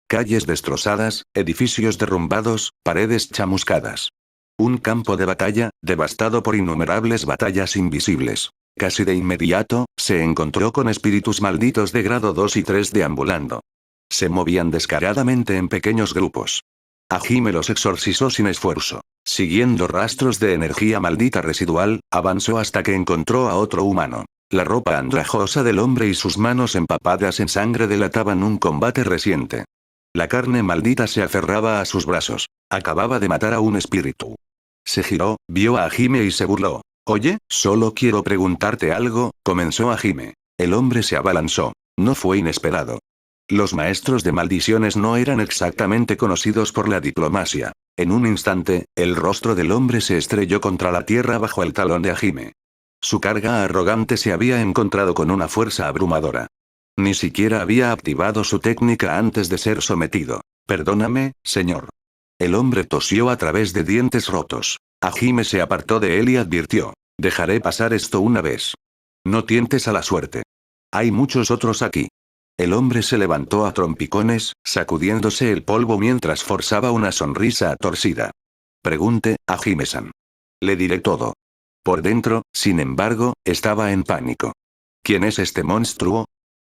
Calles destrozadas, edificios derrumbados, paredes chamuscadas. Un campo de batalla, devastado por innumerables batallas invisibles. Casi de inmediato, se encontró con espíritus malditos de grado 2 y 3 deambulando. Se movían descaradamente en pequeños grupos. Hajime los exorcizó sin esfuerzo. Siguiendo rastros de energía maldita residual, avanzó hasta que encontró a otro humano. La ropa andrajosa del hombre y sus manos empapadas en sangre delataban un combate reciente. La carne maldita se aferraba a sus brazos. Acababa de matar a un espíritu. Se giró, vio a Hajime y se burló. Oye, solo quiero preguntarte algo, comenzó Hajime. El hombre se abalanzó. No fue inesperado. Los maestros de maldiciones no eran exactamente conocidos por la diplomacia. En un instante, el rostro del hombre se estrelló contra la tierra bajo el talón de Hajime. Su carga arrogante se había encontrado con una fuerza abrumadora. Ni siquiera había activado su técnica antes de ser sometido. Perdóname, señor. El hombre tosió a través de dientes rotos. Hajime se apartó de él y advirtió. Dejaré pasar esto una vez. No tientes a la suerte. Hay muchos otros aquí. El hombre se levantó a trompicones, sacudiéndose el polvo mientras forzaba una sonrisa torcida. Pregunte, Hajime-san. Le diré todo. Por dentro, sin embargo, estaba en pánico. ¿Quién es este monstruo?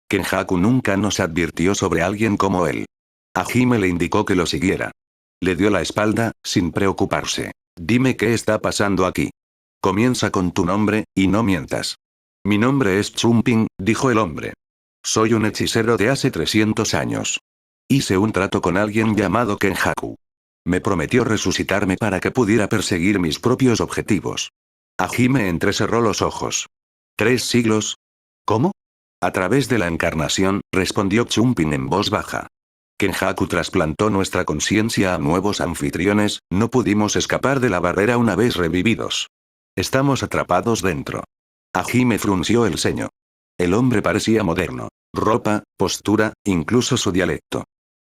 Kenjaku nunca nos advirtió sobre alguien como él. Hajime le indicó que lo siguiera. Le dio la espalda, sin preocuparse. Dime qué está pasando aquí. Comienza con tu nombre, y no mientas. Mi nombre es Chumping, dijo el hombre. Soy un hechicero de hace 300 años. Hice un trato con alguien llamado Kenjaku. Me prometió resucitarme para que pudiera perseguir mis propios objetivos. Hajime entrecerró los ojos. ¿3 siglos? ¿Cómo? A través de la encarnación, respondió Chumping en voz baja. Kenjaku trasplantó nuestra conciencia a nuevos anfitriones, no pudimos escapar de la barrera una vez revividos. Estamos atrapados dentro. Hajime frunció el ceño. El hombre parecía moderno. Ropa, postura, incluso su dialecto.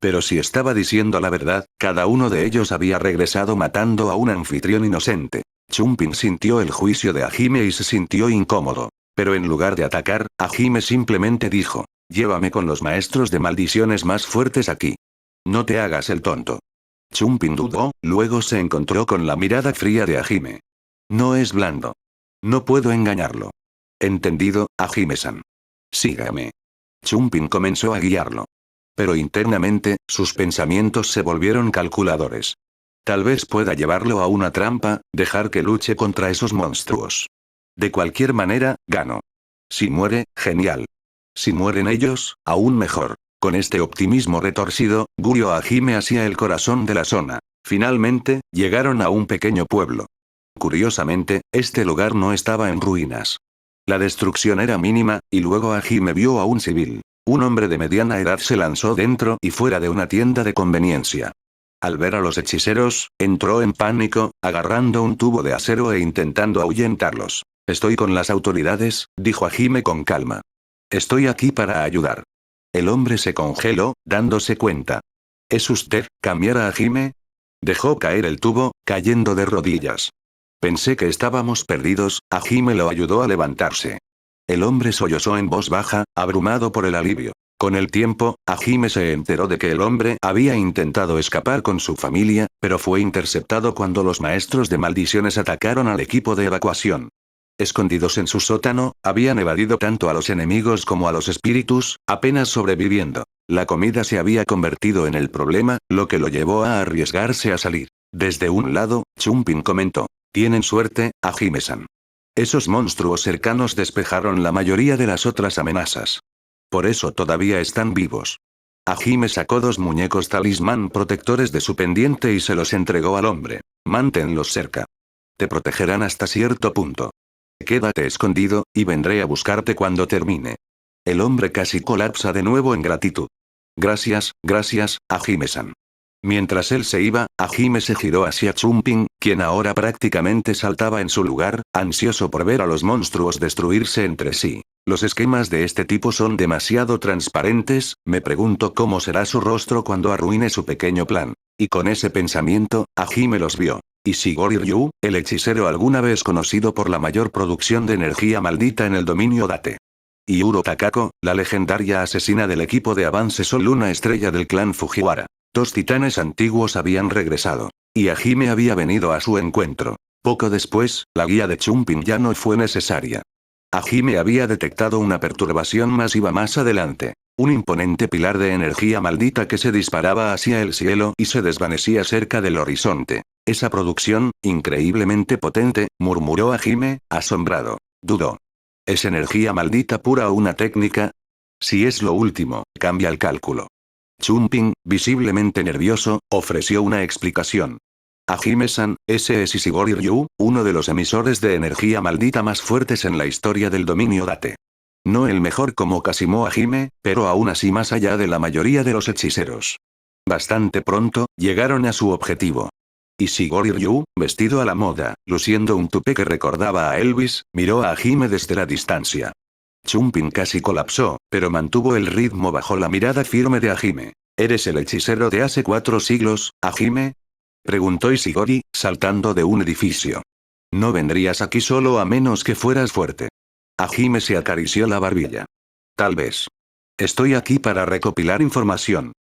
Pero si estaba diciendo la verdad, cada uno de ellos había regresado matando a un anfitrión inocente. Chumping sintió el juicio de Hajime y se sintió incómodo. Pero en lugar de atacar, Hajime simplemente dijo, llévame con los maestros de maldiciones más fuertes aquí. No te hagas el tonto. Chumping dudó, luego se encontró con la mirada fría de Hajime. No es blando. No puedo engañarlo. Entendido, Hajime-san. Sígame. Chumping comenzó a guiarlo. Pero internamente, sus pensamientos se volvieron calculadores. Tal vez pueda llevarlo a una trampa, dejar que luche contra esos monstruos. De cualquier manera, gano. Si muere, genial. Si mueren ellos, aún mejor. Con este optimismo retorcido, guió a Hajime hacia el corazón de la zona. Finalmente, llegaron a un pequeño pueblo. Curiosamente, este lugar no estaba en ruinas. La destrucción era mínima, y luego Hajime vio a un civil. Un hombre de mediana edad se lanzó dentro y fuera de una tienda de conveniencia. Al ver a los hechiceros, entró en pánico, agarrando un tubo de acero e intentando ahuyentarlos. Estoy con las autoridades, dijo Hajime con calma. Estoy aquí para ayudar. El hombre se congeló, dándose cuenta. ¿Es usted, Kamiara Hajime? Dejó caer el tubo, cayendo de rodillas. Pensé que estábamos perdidos, Hajime lo ayudó a levantarse. El hombre sollozó en voz baja, abrumado por el alivio. Con el tiempo, Hajime se enteró de que el hombre había intentado escapar con su familia, pero fue interceptado cuando los maestros de maldiciones atacaron al equipo de evacuación. Escondidos en su sótano, habían evadido tanto a los enemigos como a los espíritus, apenas sobreviviendo. La comida se había convertido en el problema, lo que lo llevó a arriesgarse a salir. Desde un lado, Chumping comentó. Tienen suerte, Hajime-san. Esos monstruos cercanos despejaron la mayoría de las otras amenazas. Por eso todavía están vivos. Hajime sacó 2 muñecos talismán protectores de su pendiente y se los entregó al hombre. Manténlos cerca. Te protegerán hasta cierto punto. Quédate escondido, y vendré a buscarte cuando termine. El hombre casi colapsa de nuevo en gratitud. Gracias, Hajime-san. Mientras él se iba, Hajime se giró hacia Chumping, quien ahora prácticamente saltaba en su lugar, ansioso por ver a los monstruos destruirse entre sí. Los esquemas de este tipo son demasiado transparentes, me pregunto cómo será su rostro cuando arruine su pequeño plan. Y con ese pensamiento, Hajime los vio. Ishigori Ryu, el hechicero alguna vez conocido por la mayor producción de energía maldita en el dominio Date. Y Uro Takako, la legendaria asesina del equipo de avance Sol Luna estrella del clan Fujiwara. 2 titanes antiguos habían regresado. Y Hajime había venido a su encuentro. Poco después, la guía de Chumping ya no fue necesaria. Hajime había detectado una perturbación masiva más adelante. Un imponente pilar de energía maldita que se disparaba hacia el cielo y se desvanecía cerca del horizonte. Esa producción, increíblemente potente, murmuró Hajime, asombrado. Dudó. ¿Es energía maldita pura o una técnica? Si es lo último, cambia el cálculo. Chumping, visiblemente nervioso, ofreció una explicación. Hajime-san, ese es Ishigori Ryu, uno de los emisores de energía maldita más fuertes en la historia del dominio Date. No el mejor como Kashimo Hajime, pero aún así más allá de la mayoría de los hechiceros. Bastante pronto, llegaron a su objetivo. Ishigori Ryu, vestido a la moda, luciendo un tupé que recordaba a Elvis, miró a Hajime desde la distancia. Chumping casi colapsó, pero mantuvo el ritmo bajo la mirada firme de Hajime. ¿Eres el hechicero de hace 4 siglos, Hajime? Preguntó Ishigori, saltando de un edificio. No vendrías aquí solo a menos que fueras fuerte. Hajime se acarició la barbilla. Tal vez. Estoy aquí para recopilar información.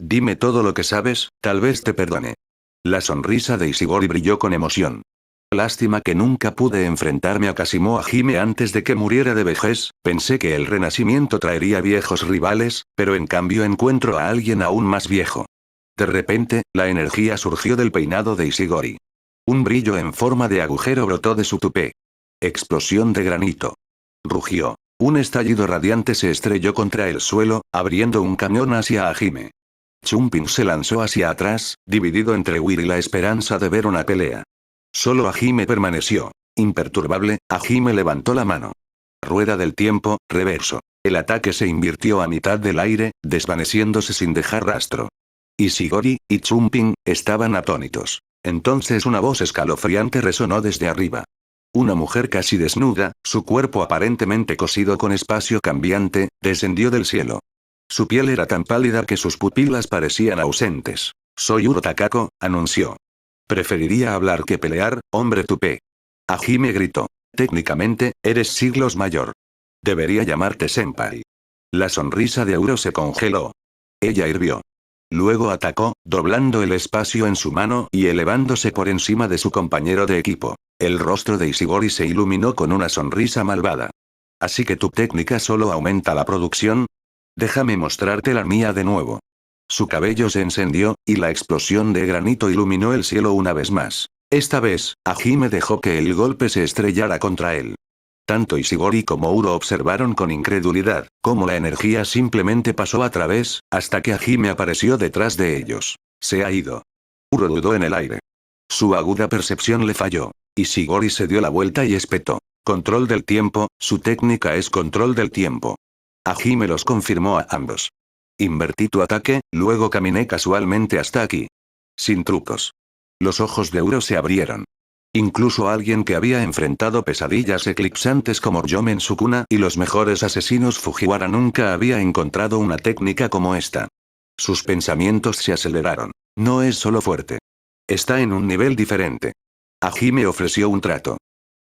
Dime todo lo que sabes, tal vez te perdone. La sonrisa de Ishigori brilló con emoción. Lástima que nunca pude enfrentarme a Kashimo Hajime antes de que muriera de vejez, pensé que el renacimiento traería viejos rivales, pero en cambio encuentro a alguien aún más viejo. De repente, la energía surgió del peinado de Ishigori. Un brillo en forma de agujero brotó de su tupé. Explosión de granito. Rugió. Un estallido radiante se estrelló contra el suelo, abriendo un cañón hacia Hajime. Chumpin se lanzó hacia atrás, dividido entre huir y la esperanza de ver una pelea. Solo Hajime permaneció. Imperturbable, Hajime levantó la mano. Rueda del tiempo, reverso. El ataque se invirtió a mitad del aire, desvaneciéndose sin dejar rastro. Ishigori y Chumpin estaban atónitos. Entonces una voz escalofriante resonó desde arriba. Una mujer casi desnuda, su cuerpo aparentemente cosido con espacio cambiante, descendió del cielo. Su piel era tan pálida que sus pupilas parecían ausentes. Soy Uro Takako, anunció. Preferiría hablar que pelear, hombre tupé. Hajime gritó. Técnicamente, eres siglos mayor. Debería llamarte senpai. La sonrisa de Uro se congeló. Ella hirvió. Luego atacó, doblando el espacio en su mano y elevándose por encima de su compañero de equipo. El rostro de Ishigori se iluminó con una sonrisa malvada. ¿Así que tu técnica solo aumenta la producción? Déjame mostrarte la mía de nuevo. Su cabello se encendió, y la explosión de granito iluminó el cielo una vez más. Esta vez, Hajime dejó que el golpe se estrellara contra él. Tanto Ishigori como Uro observaron con incredulidad, cómo la energía simplemente pasó a través, hasta que Hajime apareció detrás de ellos. Se ha ido. Uro dudó en el aire. Su aguda percepción le falló. Ishigori se dio la vuelta y espetó. Control del tiempo, su técnica es control del tiempo. Hajime los confirmó a ambos. Invertí tu ataque, luego caminé casualmente hasta aquí. Sin trucos. Los ojos de Uro se abrieron. Incluso alguien que había enfrentado pesadillas eclipsantes como Yomen Sukuna y los mejores asesinos Fujiwara nunca había encontrado una técnica como esta. Sus pensamientos se aceleraron. No es solo fuerte. Está en un nivel diferente. Hajime ofreció un trato.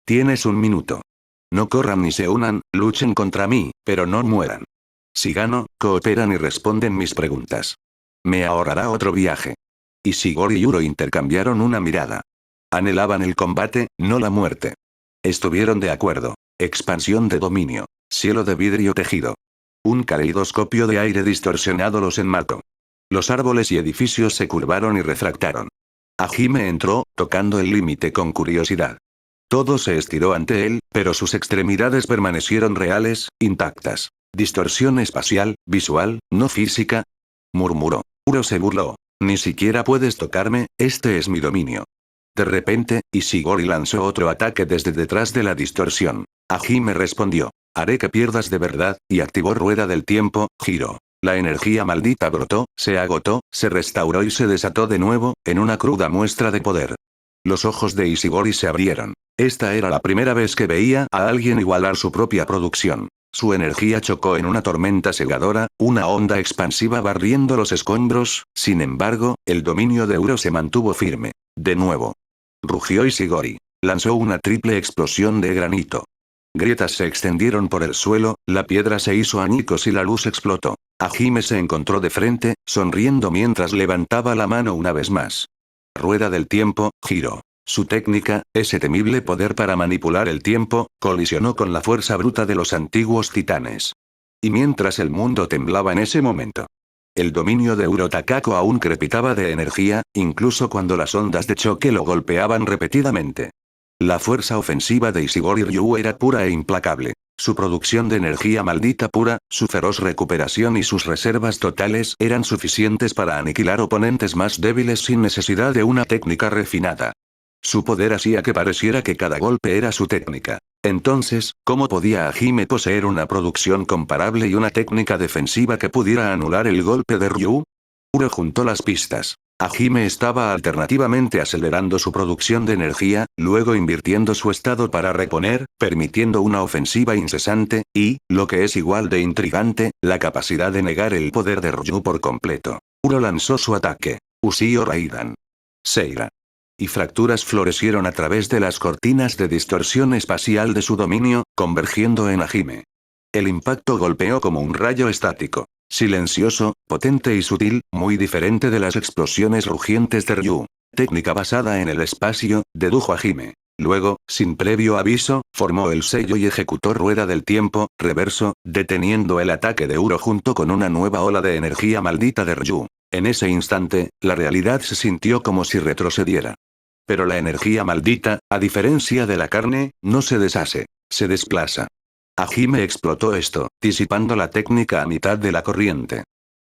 Tienes un minuto. No corran ni se unan, luchen contra mí, pero no mueran. Si gano, cooperan y responden mis preguntas. Me ahorrará otro viaje. Ishigori y Uro intercambiaron una mirada. Anhelaban el combate, no la muerte. Estuvieron de acuerdo. Expansión de dominio. Cielo de vidrio tejido. Un caleidoscopio de aire distorsionado los enmarcó. Los árboles y edificios se curvaron y refractaron. Hajime entró, tocando el límite con curiosidad. Todo se estiró ante él, pero sus extremidades permanecieron reales, intactas. Distorsión espacial, visual, no física. Murmuró. Uro se burló. Ni siquiera puedes tocarme, este es mi dominio. De repente, Ishigori lanzó otro ataque desde detrás de la distorsión. Hajime respondió. Haré que pierdas de verdad, y activó rueda del tiempo, giro. La energía maldita brotó, se agotó, se restauró y se desató de nuevo, en una cruda muestra de poder. Los ojos de Ishigori se abrieron. Esta era la primera vez que veía a alguien igualar su propia producción. Su energía chocó en una tormenta cegadora, una onda expansiva barriendo los escombros, sin embargo, el dominio de Uro se mantuvo firme. De nuevo. Rugió Ishigori. Lanzó una triple explosión de granito. Grietas se extendieron por el suelo, la piedra se hizo añicos y la luz explotó. Hajime se encontró de frente, sonriendo mientras levantaba la mano una vez más. Rueda del tiempo, giro. Su técnica, ese temible poder para manipular el tiempo, colisionó con la fuerza bruta de los antiguos titanes. Y mientras el mundo temblaba en ese momento. El dominio de Uro Takako aún crepitaba de energía, incluso cuando las ondas de choque lo golpeaban repetidamente. La fuerza ofensiva de Ishigori Ryu era pura e implacable. Su producción de energía maldita pura, su feroz recuperación y sus reservas totales eran suficientes para aniquilar oponentes más débiles sin necesidad de una técnica refinada. Su poder hacía que pareciera que cada golpe era su técnica. Entonces, ¿cómo podía Hajime poseer una producción comparable y una técnica defensiva que pudiera anular el golpe de Ryu? Uro juntó las pistas. Hajime estaba alternativamente acelerando su producción de energía, luego invirtiendo su estado para reponer, permitiendo una ofensiva incesante, y, lo que es igual de intrigante, la capacidad de negar el poder de Ryu por completo. Uro lanzó su ataque. Ushio Raidan. Seira. Y fracturas florecieron a través de las cortinas de distorsión espacial de su dominio, convergiendo en Hajime. El impacto golpeó como un rayo estático. Silencioso, potente y sutil, muy diferente de las explosiones rugientes de Ryu. Técnica basada en el espacio, dedujo Hajime. Luego, sin previo aviso, formó el sello y ejecutó rueda del tiempo, reverso, deteniendo el ataque de Uro junto con una nueva ola de energía maldita de Ryu. En ese instante, la realidad se sintió como si retrocediera. Pero la energía maldita, a diferencia de la carne, no se deshace, se desplaza. Hajime explotó esto, disipando la técnica a mitad de la corriente.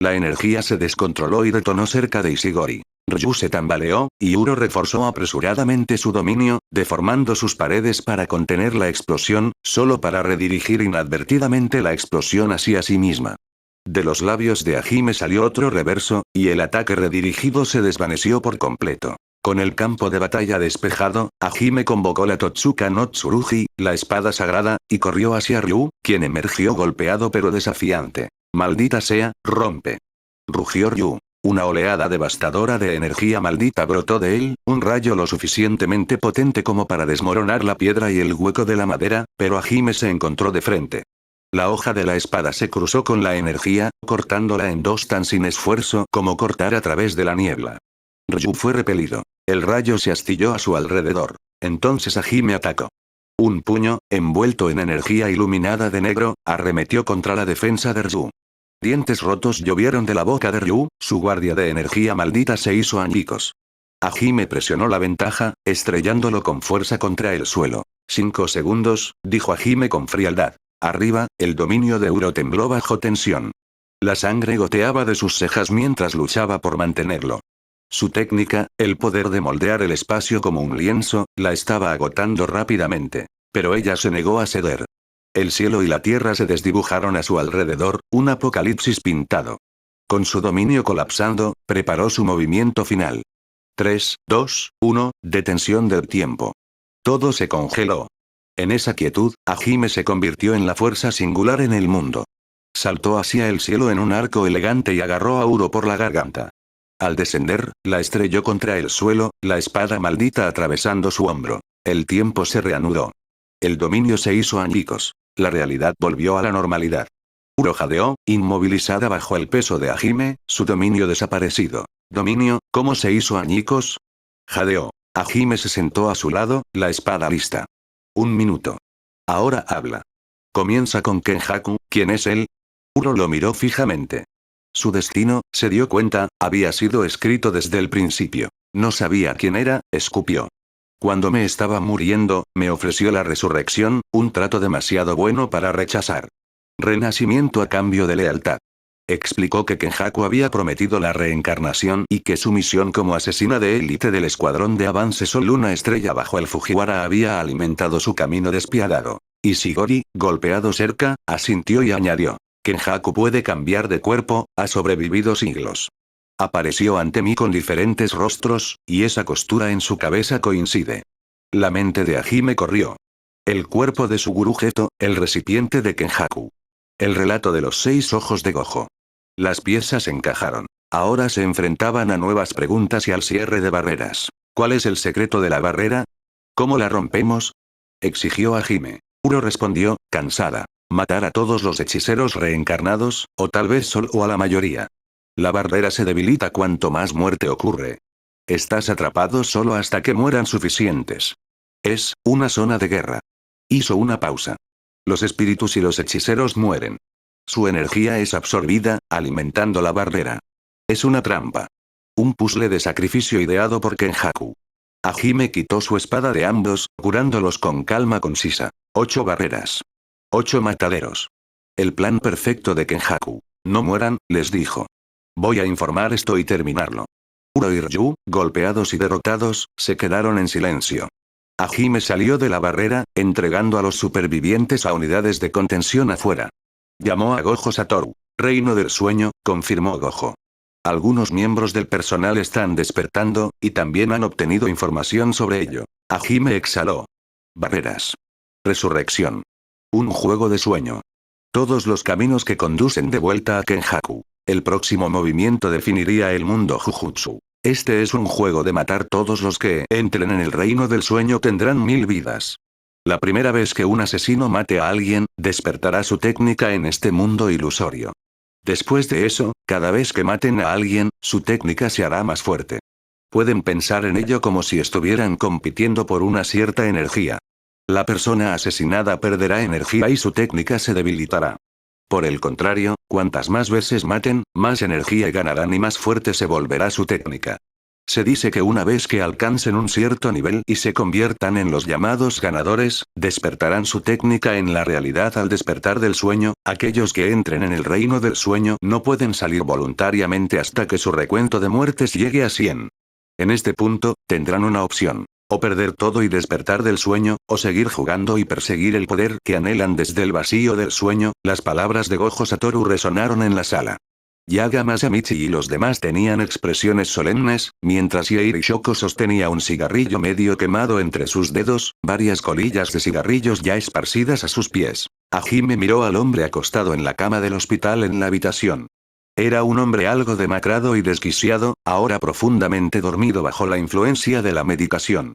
La energía se descontroló y detonó cerca de Ishigori. Ryu se tambaleó, y Uro reforzó apresuradamente su dominio, deformando sus paredes para contener la explosión, solo para redirigir inadvertidamente la explosión hacia sí misma. De los labios de Hajime salió otro reverso, y el ataque redirigido se desvaneció por completo. Con el campo de batalla despejado, Hajime convocó la Totsuka no Tsurugi, la espada sagrada, y corrió hacia Ryu, quien emergió golpeado pero desafiante. «Maldita sea, rompe». Rugió Ryu. Una oleada devastadora de energía maldita brotó de él, un rayo lo suficientemente potente como para desmoronar la piedra y el hueco de la madera, pero Hajime se encontró de frente. La hoja de la espada se cruzó con la energía, cortándola en dos tan sin esfuerzo como cortar a través de la niebla. Ryu fue repelido. El rayo se astilló a su alrededor. Entonces Hajime atacó. Un puño, envuelto en energía iluminada de negro, arremetió contra la defensa de Ryu. Dientes rotos llovieron de la boca de Ryu, su guardia de energía maldita se hizo añicos. Hajime presionó la ventaja, estrellándolo con fuerza contra el suelo. 5 segundos, dijo Hajime con frialdad. Arriba, el dominio de Uro tembló bajo tensión. La sangre goteaba de sus cejas mientras luchaba por mantenerlo. Su técnica, el poder de moldear el espacio como un lienzo, la estaba agotando rápidamente. Pero ella se negó a ceder. El cielo y la tierra se desdibujaron a su alrededor, un apocalipsis pintado. Con su dominio colapsando, preparó su movimiento final. 3, 2, 1, detención del tiempo. Todo se congeló. En esa quietud, Hajime se convirtió en la fuerza singular en el mundo. Saltó hacia el cielo en un arco elegante y agarró a Uro por la garganta. Al descender, la estrelló contra el suelo, la espada maldita atravesando su hombro. El tiempo se reanudó. El dominio se hizo añicos. La realidad volvió a la normalidad. Uro jadeó, inmovilizada bajo el peso de Hajime, su dominio desaparecido. «Dominio, ¿cómo se hizo añicos?». Jadeó. Hajime se sentó a su lado, la espada lista. 1 minuto. Ahora habla. Comienza con Kenjaku, ¿quién es él? Uro lo miró fijamente. Su destino, se dio cuenta, había sido escrito desde el principio. No sabía quién era, escupió. Cuando me estaba muriendo, me ofreció la resurrección, un trato demasiado bueno para rechazar. Renacimiento a cambio de lealtad. Explicó que Kenjaku había prometido la reencarnación y que su misión como asesina de élite del escuadrón de avance Sol una estrella bajo el Fujiwara había alimentado su camino despiadado. Ishigori, golpeado cerca, asintió y añadió. Kenjaku puede cambiar de cuerpo, ha sobrevivido siglos. Apareció ante mí con diferentes rostros, y esa costura en su cabeza coincide. La mente de Hajime corrió. El cuerpo de su gurú Geto, el recipiente de Kenjaku. El relato de los 6 ojos de Gojo. Las piezas encajaron. Ahora se enfrentaban a nuevas preguntas y al cierre de barreras. ¿Cuál es el secreto de la barrera? ¿Cómo la rompemos?, exigió Hajime. Uro respondió, cansada. Matar a todos los hechiceros reencarnados, o tal vez solo a la mayoría. La barrera se debilita cuanto más muerte ocurre. Estás atrapado solo hasta que mueran suficientes. Es una zona de guerra. Hizo una pausa. Los espíritus y los hechiceros mueren. Su energía es absorbida, alimentando la barrera. Es una trampa. Un puzzle de sacrificio ideado por Kenjaku. Hajime quitó su espada de ambos, curándolos con calma concisa. 8 barreras. 8 mataderos. El plan perfecto de Kenjaku. No mueran, les dijo. Voy a informar esto y terminarlo. Uro y Ryu, golpeados y derrotados, se quedaron en silencio. Hajime salió de la barrera, entregando a los supervivientes a unidades de contención afuera. Llamó a Gojo Satoru. Reino del sueño, confirmó Gojo. Algunos miembros del personal están despertando, y también han obtenido información sobre ello. Hajime exhaló. Barreras. Resurrección. Un juego de sueño. Todos los caminos que conducen de vuelta a Kenjaku. El próximo movimiento definiría el mundo Jujutsu. Este es un juego de matar todos los que entren en el reino del sueño tendrán 1000 vidas. La primera vez que un asesino mate a alguien, despertará su técnica en este mundo ilusorio. Después de eso, cada vez que maten a alguien, su técnica se hará más fuerte. Pueden pensar en ello como si estuvieran compitiendo por una cierta energía. La persona asesinada perderá energía y su técnica se debilitará. Por el contrario, cuantas más veces maten, más energía ganarán y más fuerte se volverá su técnica. Se dice que una vez que alcancen un cierto nivel y se conviertan en los llamados ganadores, despertarán su técnica en la realidad al despertar del sueño. Aquellos que entren en el reino del sueño no pueden salir voluntariamente hasta que su recuento de muertes llegue a 100. En este punto, tendrán una opción. O perder todo y despertar del sueño, o seguir jugando y perseguir el poder que anhelan desde el vacío del sueño. Las palabras de Gojo Satoru resonaron en la sala. Yaga Masamichi y los demás tenían expresiones solemnes, mientras Yairi Shoko sostenía un cigarrillo medio quemado entre sus dedos, varias colillas de cigarrillos ya esparcidas a sus pies. Hajime miró al hombre acostado en la cama del hospital en la habitación. Era un hombre algo demacrado y desquiciado, ahora profundamente dormido bajo la influencia de la medicación.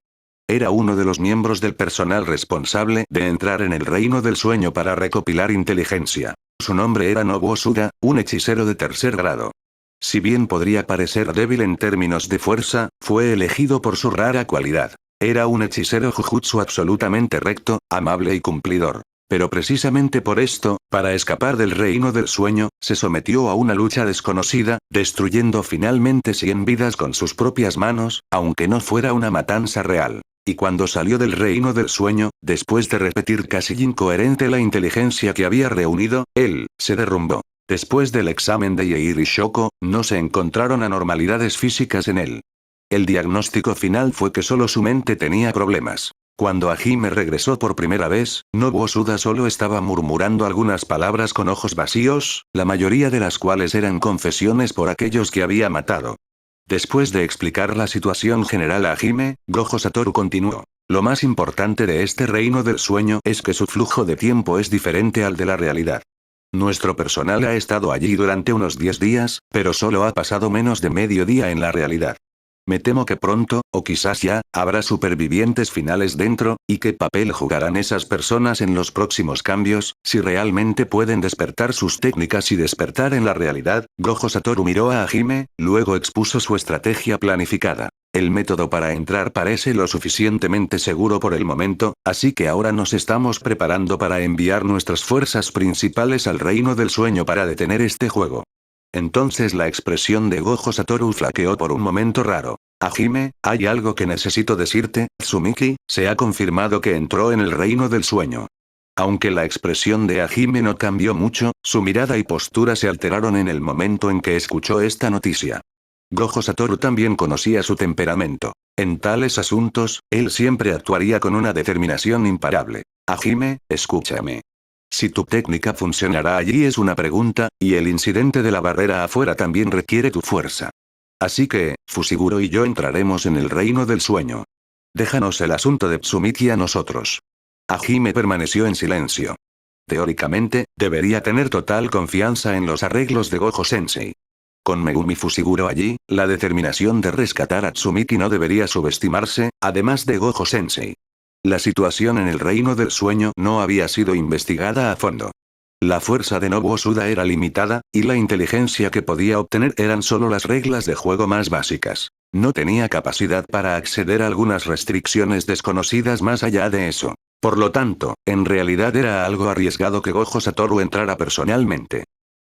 Era uno de los miembros del personal responsable de entrar en el reino del sueño para recopilar inteligencia. Su nombre era Nobuo Suda, un hechicero de tercer grado. Si bien podría parecer débil en términos de fuerza, fue elegido por su rara cualidad. Era un hechicero jujutsu absolutamente recto, amable y cumplidor. Pero precisamente por esto, para escapar del reino del sueño, se sometió a una lucha desconocida, destruyendo finalmente 100 vidas con sus propias manos, aunque no fuera una matanza real. Y cuando salió del reino del sueño, después de repetir casi incoherente la inteligencia que había reunido, él se derrumbó. Después del examen de Yairi Shoko, no se encontraron anormalidades físicas en él. El diagnóstico final fue que solo su mente tenía problemas. Cuando Hajime regresó por primera vez, Nobuo Suda solo estaba murmurando algunas palabras con ojos vacíos, la mayoría de las cuales eran confesiones por aquellos que había matado. Después de explicar la situación general a Hajime, Gojo Satoru continuó. Lo más importante de este reino del sueño es que su flujo de tiempo es diferente al de la realidad. Nuestro personal ha estado allí durante unos 10 días, pero solo ha pasado menos de medio día en la realidad. Me temo que pronto, o quizás ya, habrá supervivientes finales dentro. ¿Y qué papel jugarán esas personas en los próximos cambios, si realmente pueden despertar sus técnicas y despertar en la realidad? Gojo Satoru miró a Hajime, luego expuso su estrategia planificada. El método para entrar parece lo suficientemente seguro por el momento, así que ahora nos estamos preparando para enviar nuestras fuerzas principales al reino del sueño para detener este juego. Entonces la expresión de Gojo Satoru flaqueó por un momento raro. Hajime, hay algo que necesito decirte, Tsumiki, se ha confirmado que entró en el reino del sueño. Aunque la expresión de Hajime no cambió mucho, su mirada y postura se alteraron en el momento en que escuchó esta noticia. Gojo Satoru también conocía su temperamento. En tales asuntos, él siempre actuaría con una determinación imparable. Hajime, escúchame. Si tu técnica funcionará allí es una pregunta, y el incidente de la barrera afuera también requiere tu fuerza. Así que, Fushiguro y yo entraremos en el reino del sueño. Déjanos el asunto de Tsumiki a nosotros. Hajime permaneció en silencio. Teóricamente, debería tener total confianza en los arreglos de Gojo Sensei. Con Megumi Fushiguro allí, la determinación de rescatar a Tsumiki no debería subestimarse, además de Gojo Sensei. La situación en el reino del sueño no había sido investigada a fondo. La fuerza de Nobuo Suda era limitada, y la inteligencia que podía obtener eran solo las reglas de juego más básicas. No tenía capacidad para acceder a algunas restricciones desconocidas más allá de eso. Por lo tanto, en realidad era algo arriesgado que Gojo Satoru entrara personalmente.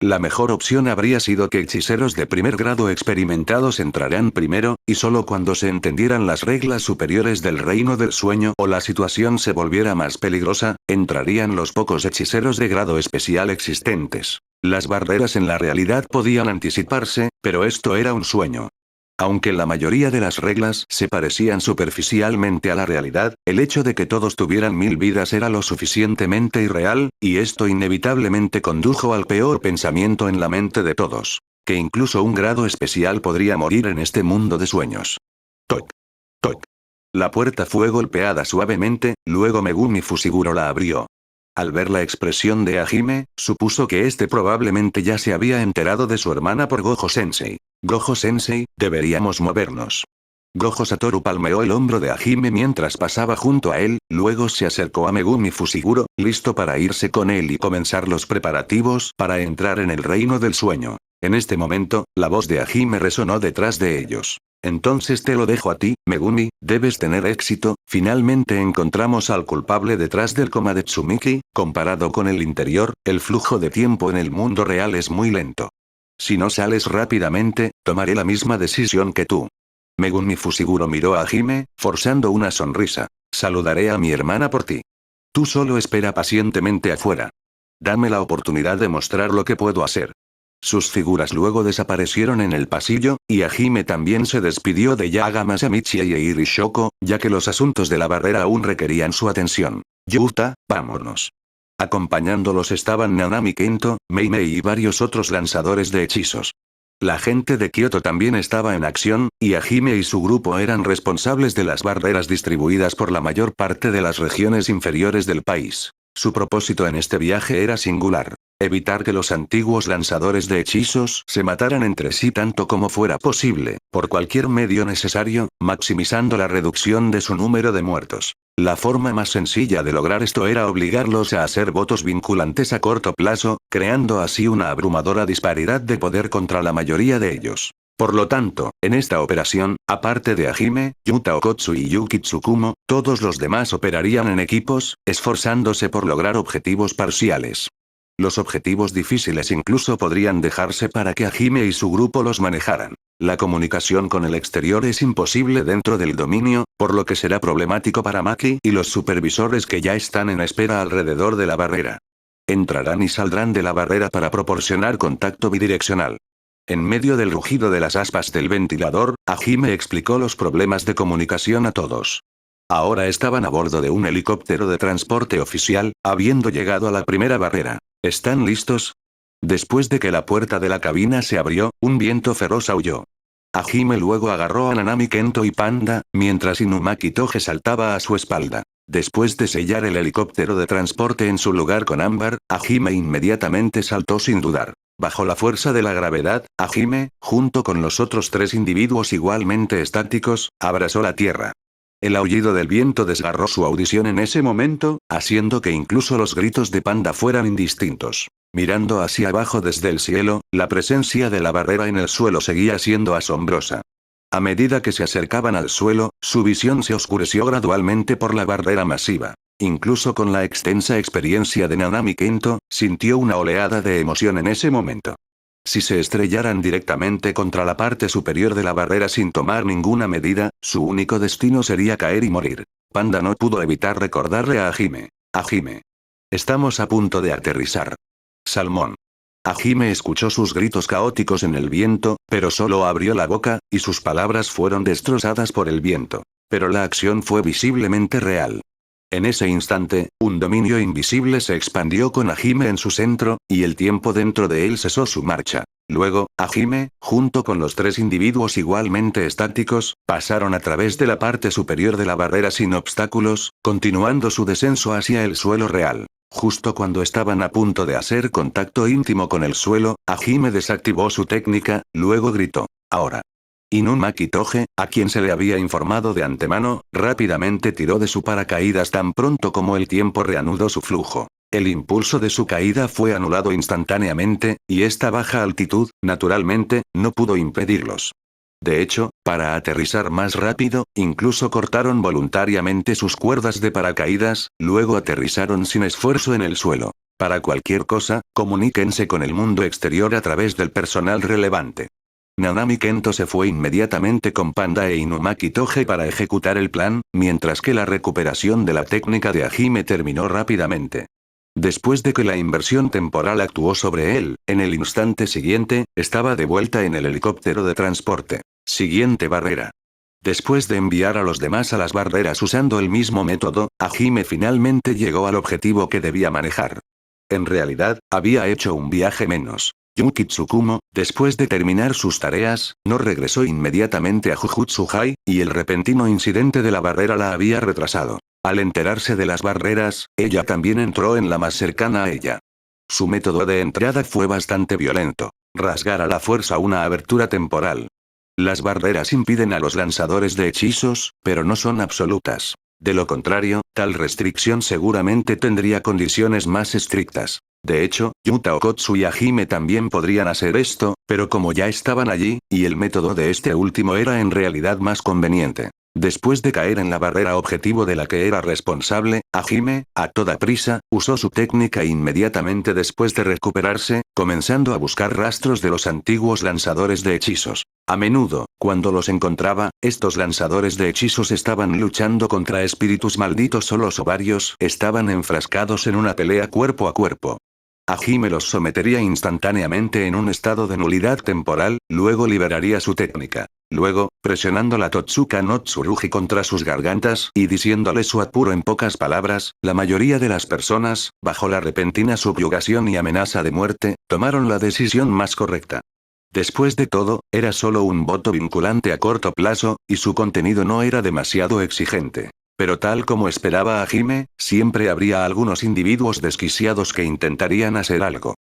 La mejor opción habría sido que hechiceros de primer grado experimentados entrarán primero, y solo cuando se entendieran las reglas superiores del reino del sueño o la situación se volviera más peligrosa, entrarían los pocos hechiceros de grado especial existentes. Las barreras en la realidad podían anticiparse, pero esto era un sueño. Aunque la mayoría de las reglas se parecían superficialmente a la realidad, el hecho de que todos tuvieran 1000 vidas era lo suficientemente irreal, y esto inevitablemente condujo al peor pensamiento en la mente de todos. Que incluso un grado especial podría morir en este mundo de sueños. Toc. Toc. La puerta fue golpeada suavemente, luego Megumi Fushiguro la abrió. Al ver la expresión de Hajime, supuso que este probablemente ya se había enterado de su hermana por Gojo Sensei. Gojo Sensei, deberíamos movernos. Gojo Satoru palmeó el hombro de Hajime mientras pasaba junto a él, luego se acercó a Megumi Fushiguro, listo para irse con él y comenzar los preparativos para entrar en el reino del sueño. En este momento, la voz de Hajime resonó detrás de ellos. Entonces te lo dejo a ti, Megumi, debes tener éxito, finalmente encontramos al culpable detrás del coma de Tsumiki, comparado con el interior, el flujo de tiempo en el mundo real es muy lento. Si no sales rápidamente, tomaré la misma decisión que tú. Megumi Fushiguro miró a Hajime, forzando una sonrisa. Saludaré a mi hermana por ti. Tú solo espera pacientemente afuera. Dame la oportunidad de mostrar lo que puedo hacer. Sus figuras luego desaparecieron en el pasillo, y Hajime también se despidió de Yaga Masamichi y Eiri Shoko, ya que los asuntos de la barrera aún requerían su atención. Yuta, vámonos. Acompañándolos estaban Nanami Kento, Mei Mei y varios otros lanzadores de hechizos. La gente de Kioto también estaba en acción, y Hajime y su grupo eran responsables de las barreras distribuidas por la mayor parte de las regiones inferiores del país. Su propósito en este viaje era singular. Evitar que los antiguos lanzadores de hechizos se mataran entre sí tanto como fuera posible, por cualquier medio necesario, maximizando la reducción de su número de muertos. La forma más sencilla de lograr esto era obligarlos a hacer votos vinculantes a corto plazo, creando así una abrumadora disparidad de poder contra la mayoría de ellos. Por lo tanto, en esta operación, aparte de Hajime, Yuta Okotsu y Yuki Tsukumo, todos los demás operarían en equipos, esforzándose por lograr objetivos parciales. Los objetivos difíciles incluso podrían dejarse para que Hajime y su grupo los manejaran. La comunicación con el exterior es imposible dentro del dominio, por lo que será problemático para Maki y los supervisores que ya están en espera alrededor de la barrera. Entrarán y saldrán de la barrera para proporcionar contacto bidireccional. En medio del rugido de las aspas del ventilador, Hajime explicó los problemas de comunicación a todos. Ahora estaban a bordo de un helicóptero de transporte oficial, habiendo llegado a la primera barrera. ¿Están listos? Después de que la puerta de la cabina se abrió, un viento feroz aulló. Hajime luego agarró a Nanami Kento y Panda, mientras Inumaki Toge saltaba a su espalda. Después de sellar el helicóptero de transporte en su lugar con ámbar, Hajime inmediatamente saltó sin dudar. Bajo la fuerza de la gravedad, Hajime, junto con los otros tres individuos igualmente estáticos, abrazó la tierra. El aullido del viento desgarró su audición en ese momento, haciendo que incluso los gritos de Panda fueran indistintos. Mirando hacia abajo desde el cielo, la presencia de la barrera en el suelo seguía siendo asombrosa. A medida que se acercaban al suelo, su visión se oscureció gradualmente por la barrera masiva. Incluso con la extensa experiencia de Nanami Kento, sintió una oleada de emoción en ese momento. Si se estrellaran directamente contra la parte superior de la barrera sin tomar ninguna medida, su único destino sería caer y morir. Panda no pudo evitar recordarle a Hajime. Hajime. Estamos a punto de aterrizar. Salmón. Hajime escuchó sus gritos caóticos en el viento, pero solo abrió la boca, y sus palabras fueron destrozadas por el viento. Pero la acción fue visiblemente real. En ese instante, un dominio invisible se expandió con Hajime en su centro, y el tiempo dentro de él cesó su marcha. Luego, Hajime, junto con los tres individuos igualmente estáticos, pasaron a través de la parte superior de la barrera sin obstáculos, continuando su descenso hacia el suelo real. Justo cuando estaban a punto de hacer contacto íntimo con el suelo, Hajime desactivó su técnica, luego gritó: «Ahora». Inumaki Toge, a quien se le había informado de antemano, rápidamente tiró de su paracaídas tan pronto como el tiempo reanudó su flujo. El impulso de su caída fue anulado instantáneamente, y esta baja altitud, naturalmente, no pudo impedirlos. De hecho, para aterrizar más rápido, incluso cortaron voluntariamente sus cuerdas de paracaídas, luego aterrizaron sin esfuerzo en el suelo. Para cualquier cosa, comuníquense con el mundo exterior a través del personal relevante. Nanami Kento se fue inmediatamente con Panda e Inumaki Toge para ejecutar el plan, mientras que la recuperación de la técnica de Hajime terminó rápidamente. Después de que la inversión temporal actuó sobre él, en el instante siguiente, estaba de vuelta en el helicóptero de transporte. Siguiente barrera. Después de enviar a los demás a las barreras usando el mismo método, Hajime finalmente llegó al objetivo que debía manejar. En realidad, había hecho un viaje menos. Yuki Tsukumo, después de terminar sus tareas, no regresó inmediatamente a Jujutsu-Hai, y el repentino incidente de la barrera la había retrasado. Al enterarse de las barreras, ella también entró en la más cercana a ella. Su método de entrada fue bastante violento: rasgar a la fuerza una abertura temporal. Las barreras impiden a los lanzadores de hechizos, pero no son absolutas. De lo contrario, tal restricción seguramente tendría condiciones más estrictas. De hecho, Yuta Okkotsu y Hajime también podrían hacer esto, pero como ya estaban allí, y el método de este último era en realidad más conveniente. Después de caer en la barrera objetivo de la que era responsable, Hajime, a toda prisa, usó su técnica inmediatamente después de recuperarse, comenzando a buscar rastros de los antiguos lanzadores de hechizos. A menudo, cuando los encontraba, estos lanzadores de hechizos estaban luchando contra espíritus malditos o los ovarios estaban enfrascados en una pelea cuerpo a cuerpo. Hajime los sometería instantáneamente en un estado de nulidad temporal, luego liberaría su técnica. Luego, presionando la Totsuka no Tsurugi contra sus gargantas y diciéndole su apuro en pocas palabras, la mayoría de las personas, bajo la repentina subyugación y amenaza de muerte, tomaron la decisión más correcta. Después de todo, era solo un voto vinculante a corto plazo, y su contenido no era demasiado exigente. Pero tal como esperaba Hajime, siempre habría algunos individuos desquiciados que intentarían hacer algo.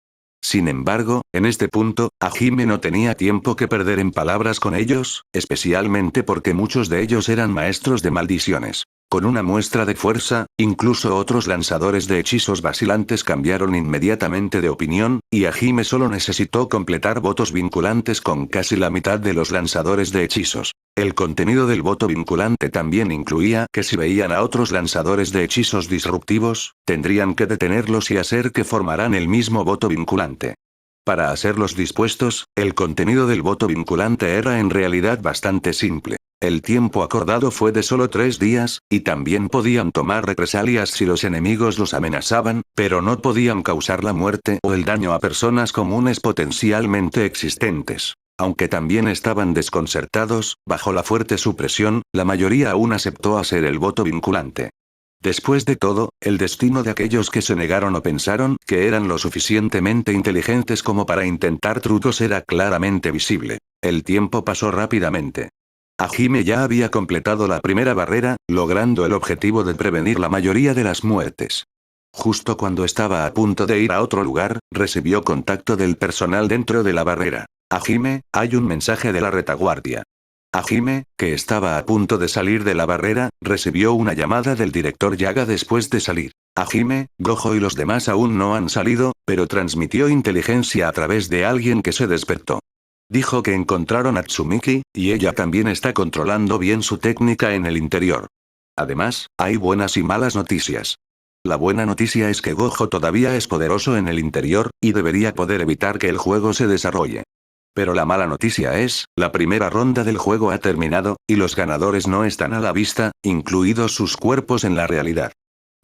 Sin embargo, en este punto, Hajime no tenía tiempo que perder en palabras con ellos, especialmente porque muchos de ellos eran maestros de maldiciones. Con una muestra de fuerza, incluso otros lanzadores de hechizos vacilantes cambiaron inmediatamente de opinión, y Hajime solo necesitó completar votos vinculantes con casi la mitad de los lanzadores de hechizos. El contenido del voto vinculante también incluía que si veían a otros lanzadores de hechizos disruptivos, tendrían que detenerlos y hacer que formaran el mismo voto vinculante. Para hacerlos dispuestos, el contenido del voto vinculante era en realidad bastante simple. El tiempo acordado fue de solo 3 días, y también podían tomar represalias si los enemigos los amenazaban, pero no podían causar la muerte o el daño a personas comunes potencialmente existentes. Aunque también estaban desconcertados, bajo la fuerte supresión, la mayoría aún aceptó hacer el voto vinculante. Después de todo, el destino de aquellos que se negaron o pensaron que eran lo suficientemente inteligentes como para intentar trucos era claramente visible. El tiempo pasó rápidamente. Hajime ya había completado la primera barrera, logrando el objetivo de prevenir la mayoría de las muertes. Justo cuando estaba a punto de ir a otro lugar, recibió contacto del personal dentro de la barrera. Hajime, hay un mensaje de la retaguardia. Hajime, que estaba a punto de salir de la barrera, recibió una llamada del director Yaga después de salir. Hajime, Gojo y los demás aún no han salido, pero transmitió inteligencia a través de alguien que se despertó. Dijo que encontraron a Tsumiki, y ella también está controlando bien su técnica en el interior. Además, hay buenas y malas noticias. La buena noticia es que Gojo todavía es poderoso en el interior, y debería poder evitar que el juego se desarrolle. Pero la mala noticia es, la primera ronda del juego ha terminado, y los ganadores no están a la vista, incluidos sus cuerpos en la realidad.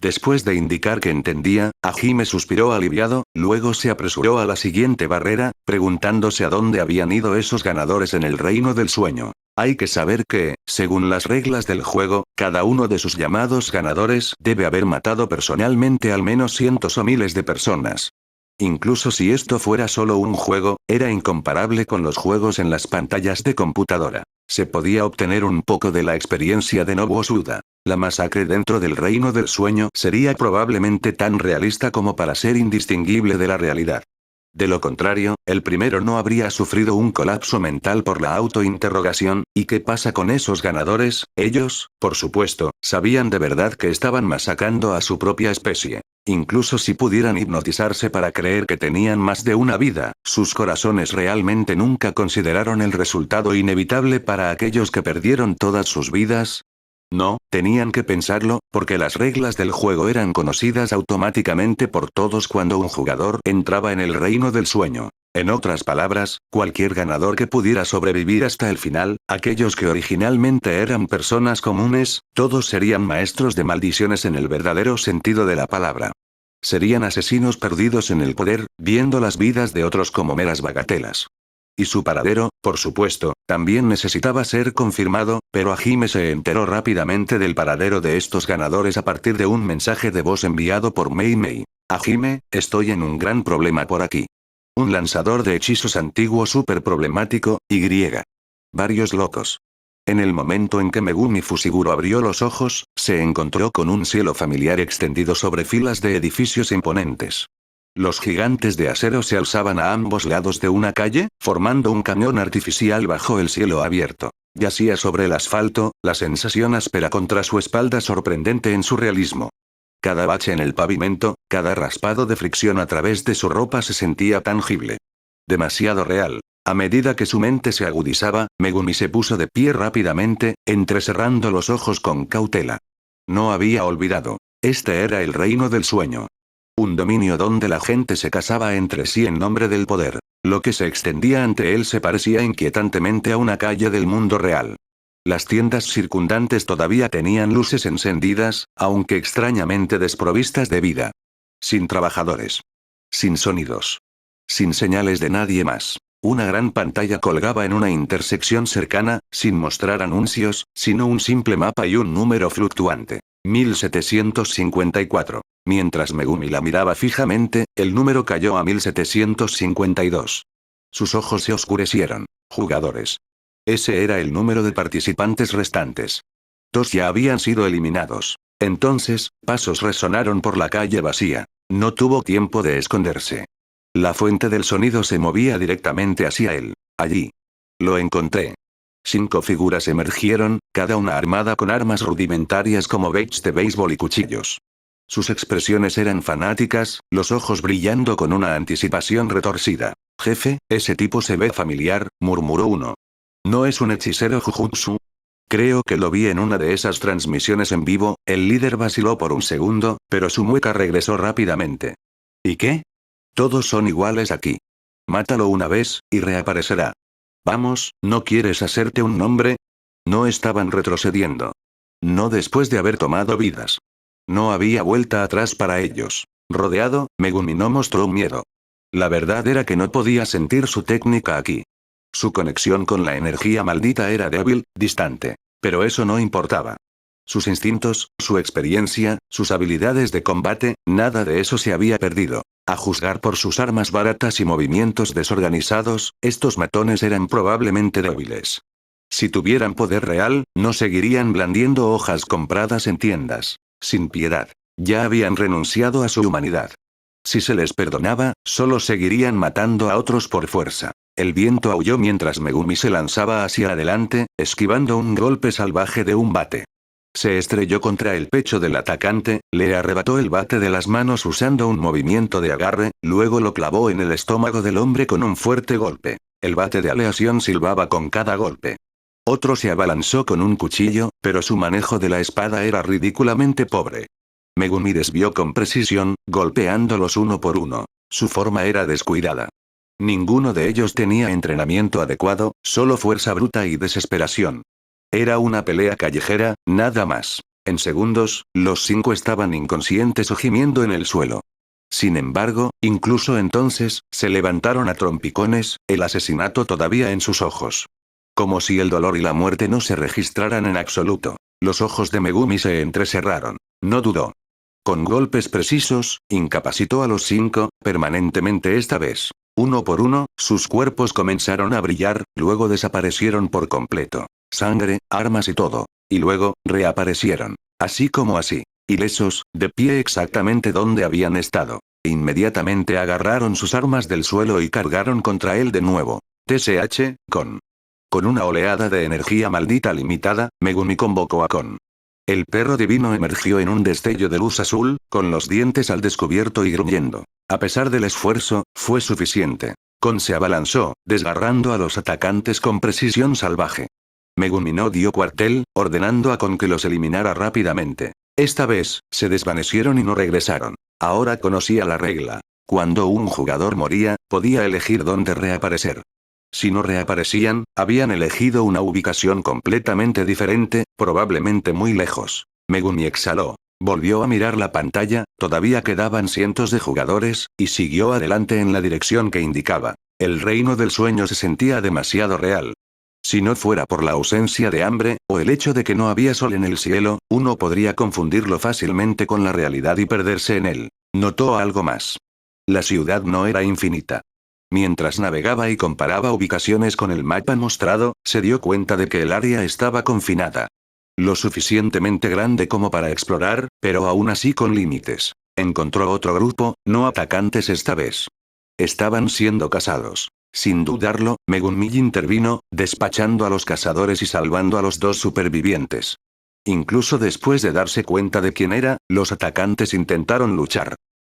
Después de indicar que entendía, Hajime suspiró aliviado, luego se apresuró a la siguiente barrera, preguntándose a dónde habían ido esos ganadores en el reino del sueño. Hay que saber que, según las reglas del juego, cada uno de sus llamados ganadores debe haber matado personalmente al menos cientos o miles de personas. Incluso si esto fuera solo un juego, era incomparable con los juegos en las pantallas de computadora. Se podía obtener un poco de la experiencia de Nobuo Suda. La masacre dentro del reino del sueño sería probablemente tan realista como para ser indistinguible de la realidad. De lo contrario, el primero no habría sufrido un colapso mental por la autointerrogación, ¿y qué pasa con esos ganadores? Ellos, por supuesto, sabían de verdad que estaban masacrando a su propia especie. Incluso si pudieran hipnotizarse para creer que tenían más de una vida, sus corazones realmente nunca consideraron el resultado inevitable para aquellos que perdieron todas sus vidas. No, tenían que pensarlo, porque las reglas del juego eran conocidas automáticamente por todos cuando un jugador entraba en el reino del sueño. En otras palabras, cualquier ganador que pudiera sobrevivir hasta el final, aquellos que originalmente eran personas comunes, todos serían maestros de maldiciones en el verdadero sentido de la palabra. Serían asesinos perdidos en el poder, viendo las vidas de otros como meras bagatelas. Y su paradero, por supuesto, también necesitaba ser confirmado, pero Hajime se enteró rápidamente del paradero de estos ganadores a partir de un mensaje de voz enviado por Mei Mei. Hajime, estoy en un gran problema por aquí. Un lanzador de hechizos antiguo súper problemático, y. Varios locos. En el momento en que Megumi Fushiguro abrió los ojos, se encontró con un cielo familiar extendido sobre filas de edificios imponentes. Los gigantes de acero se alzaban a ambos lados de una calle, formando un cañón artificial bajo el cielo abierto. Yacía sobre el asfalto, la sensación áspera contra su espalda sorprendente en su realismo. Cada bache en el pavimento, cada raspado de fricción a través de su ropa se sentía tangible. Demasiado real. A medida que su mente se agudizaba, Megumi se puso de pie rápidamente, entrecerrando los ojos con cautela. No había olvidado. Este era el reino del sueño. Un dominio donde la gente se casaba entre sí en nombre del poder. Lo que se extendía ante él se parecía inquietantemente a una calle del mundo real. Las tiendas circundantes todavía tenían luces encendidas, aunque extrañamente desprovistas de vida. Sin trabajadores. Sin sonidos. Sin señales de nadie más. Una gran pantalla colgaba en una intersección cercana, sin mostrar anuncios, sino un simple mapa y un número fluctuante. 1754. Mientras Megumi la miraba fijamente, el número cayó a 1752. Sus ojos se oscurecieron. Jugadores. Ese era el número de participantes restantes. 2 ya habían sido eliminados. Entonces, pasos resonaron por la calle vacía. No tuvo tiempo de esconderse. La fuente del sonido se movía directamente hacia él. Allí. Lo encontré. 5 figuras emergieron, cada una armada con armas rudimentarias como bates de béisbol y cuchillos. Sus expresiones eran fanáticas, los ojos brillando con una anticipación retorcida. Jefe, ese tipo se ve familiar, murmuró uno. ¿No es un hechicero Jujutsu? Creo que lo vi en una de esas transmisiones en vivo. El líder vaciló por un segundo, pero su mueca regresó rápidamente. ¿Y qué? Todos son iguales aquí. Mátalo una vez, y reaparecerá. Vamos, ¿no quieres hacerte un nombre? No estaban retrocediendo. No después de haber tomado vidas. No había vuelta atrás para ellos. Rodeado, Megumi no mostró miedo. La verdad era que no podía sentir su técnica aquí. Su conexión con la energía maldita era débil, distante. Pero eso no importaba. Sus instintos, su experiencia, sus habilidades de combate, nada de eso se había perdido. A juzgar por sus armas baratas y movimientos desorganizados, estos matones eran probablemente débiles. Si tuvieran poder real, no seguirían blandiendo hojas compradas en tiendas. Sin piedad. Ya habían renunciado a su humanidad. Si se les perdonaba, solo seguirían matando a otros por fuerza. El viento aulló mientras Megumi se lanzaba hacia adelante, esquivando un golpe salvaje de un bate. Se estrelló contra el pecho del atacante, le arrebató el bate de las manos usando un movimiento de agarre, luego lo clavó en el estómago del hombre con un fuerte golpe. El bate de aleación silbaba con cada golpe. Otro se abalanzó con un cuchillo, pero su manejo de la espada era ridículamente pobre. Megumi desvió con precisión, golpeándolos uno por uno. Su forma era descuidada. Ninguno de ellos tenía entrenamiento adecuado, solo fuerza bruta y desesperación. Era una pelea callejera, nada más. En segundos, los 5 estaban inconscientes o gimiendo en el suelo. Sin embargo, incluso entonces, se levantaron a trompicones, el asesinato todavía en sus ojos. Como si el dolor y la muerte no se registraran en absoluto. Los ojos de Megumi se entrecerraron. No dudó. Con golpes precisos, incapacitó a los 5, permanentemente esta vez. Uno por uno, sus cuerpos comenzaron a brillar, luego desaparecieron por completo. Sangre, armas y todo. Y luego, reaparecieron. Así como así. Ilesos, de pie exactamente donde habían estado. Inmediatamente agarraron sus armas del suelo y cargaron contra él de nuevo. TSH, Con una oleada de energía maldita limitada, Megumi convocó a Kon. El perro divino emergió en un destello de luz azul, con los dientes al descubierto y gruñendo. A pesar del esfuerzo, fue suficiente. Kon se abalanzó, desgarrando a los atacantes con precisión salvaje. Megumi no dio cuartel, ordenando a Kon que los eliminara rápidamente. Esta vez, se desvanecieron y no regresaron. Ahora conocía la regla. Cuando un jugador moría, podía elegir dónde reaparecer. Si no reaparecían, habían elegido una ubicación completamente diferente, probablemente muy lejos. Megumi exhaló. Volvió a mirar la pantalla, todavía quedaban cientos de jugadores, y siguió adelante en la dirección que indicaba. El reino del sueño se sentía demasiado real. Si no fuera por la ausencia de hambre, o el hecho de que no había sol en el cielo, uno podría confundirlo fácilmente con la realidad y perderse en él. Notó algo más. La ciudad no era infinita. Mientras navegaba y comparaba ubicaciones con el mapa mostrado, se dio cuenta de que el área estaba confinada. Lo suficientemente grande como para explorar, pero aún así con límites. Encontró otro grupo, no atacantes esta vez. Estaban siendo cazados. Sin dudarlo, Megumi intervino, despachando a los cazadores y salvando a los dos supervivientes. Incluso después de darse cuenta de quién era, los atacantes intentaron luchar.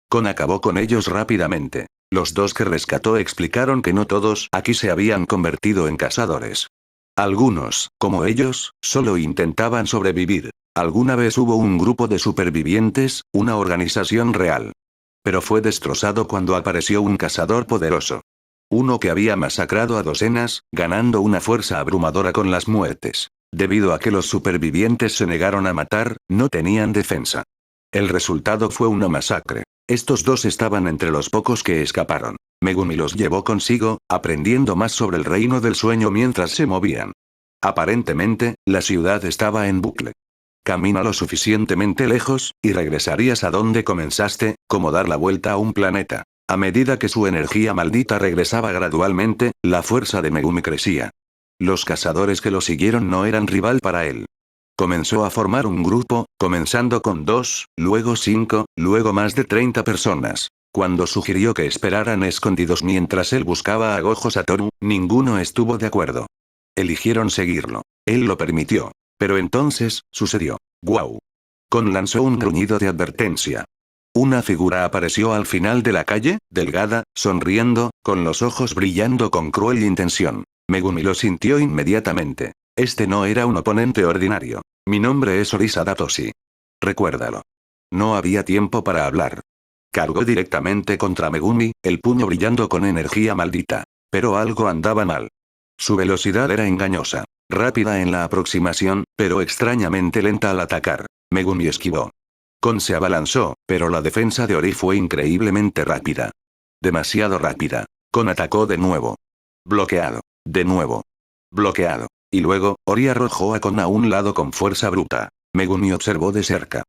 Kon acabó con ellos rápidamente. Los dos que rescató explicaron que no todos aquí se habían convertido en cazadores. Algunos, como ellos, solo intentaban sobrevivir. Alguna vez hubo un grupo de supervivientes, una organización real. Pero fue destrozado cuando apareció un cazador poderoso. Uno que había masacrado a docenas, ganando una fuerza abrumadora con las muertes. Debido a que los supervivientes se negaron a matar, no tenían defensa. El resultado fue una masacre. Estos dos estaban entre los pocos que escaparon. Megumi los llevó consigo, aprendiendo más sobre el reino del sueño mientras se movían. Aparentemente, la ciudad estaba en bucle. Camina lo suficientemente lejos, y regresarías a donde comenzaste, como dar la vuelta a un planeta. A medida que su energía maldita regresaba gradualmente, la fuerza de Megumi crecía. Los cazadores que lo siguieron no eran rival para él. Comenzó a formar un grupo, comenzando con 2, luego 5, luego más de 30 personas. Cuando sugirió que esperaran escondidos mientras él buscaba a Gojo Satoru, ninguno estuvo de acuerdo. Eligieron seguirlo. Él lo permitió. Pero entonces, sucedió. ¡Guau! Kon lanzó un gruñido de advertencia. Una figura apareció al final de la calle, delgada, sonriendo, con los ojos brillando con cruel intención. Megumi lo sintió inmediatamente. Este no era un oponente ordinario. Mi nombre es Orisada Toshi. Recuérdalo. No había tiempo para hablar. Cargó directamente contra Megumi, el puño brillando con energía maldita. Pero algo andaba mal. Su velocidad era engañosa. Rápida en la aproximación, pero extrañamente lenta al atacar. Megumi esquivó. Kon se abalanzó, pero la defensa de Ori fue increíblemente rápida. Demasiado rápida. Kon atacó de nuevo. Bloqueado. De nuevo. Bloqueado. Y luego, Ori arrojó a Kon a un lado con fuerza bruta. Megumi observó de cerca.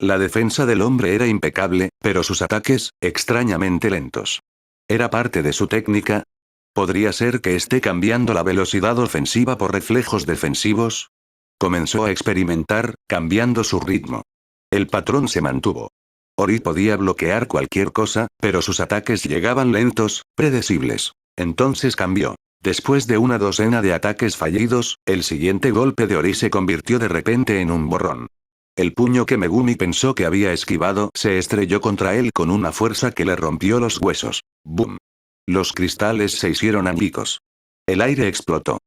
La defensa del hombre era impecable, pero sus ataques, extrañamente lentos. ¿Era parte de su técnica? ¿Podría ser que esté cambiando la velocidad ofensiva por reflejos defensivos? Comenzó a experimentar, cambiando su ritmo. El patrón se mantuvo. Ori podía bloquear cualquier cosa, pero sus ataques llegaban lentos, predecibles. Entonces cambió. Después de una docena de ataques fallidos, el siguiente golpe de Ori se convirtió de repente en un borrón. El puño que Megumi pensó que había esquivado se estrelló contra él con una fuerza que le rompió los huesos. ¡Bum! Los cristales se hicieron añicos. El aire explotó.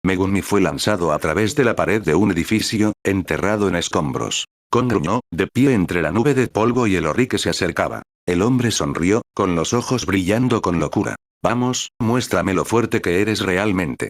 Megumi fue lanzado a través de la pared de un edificio, enterrado en escombros. Kon gruñó, de pie entre la nube de polvo y el Ori que se acercaba. El hombre sonrió, con los ojos brillando con locura. Vamos, muéstrame lo fuerte que eres realmente.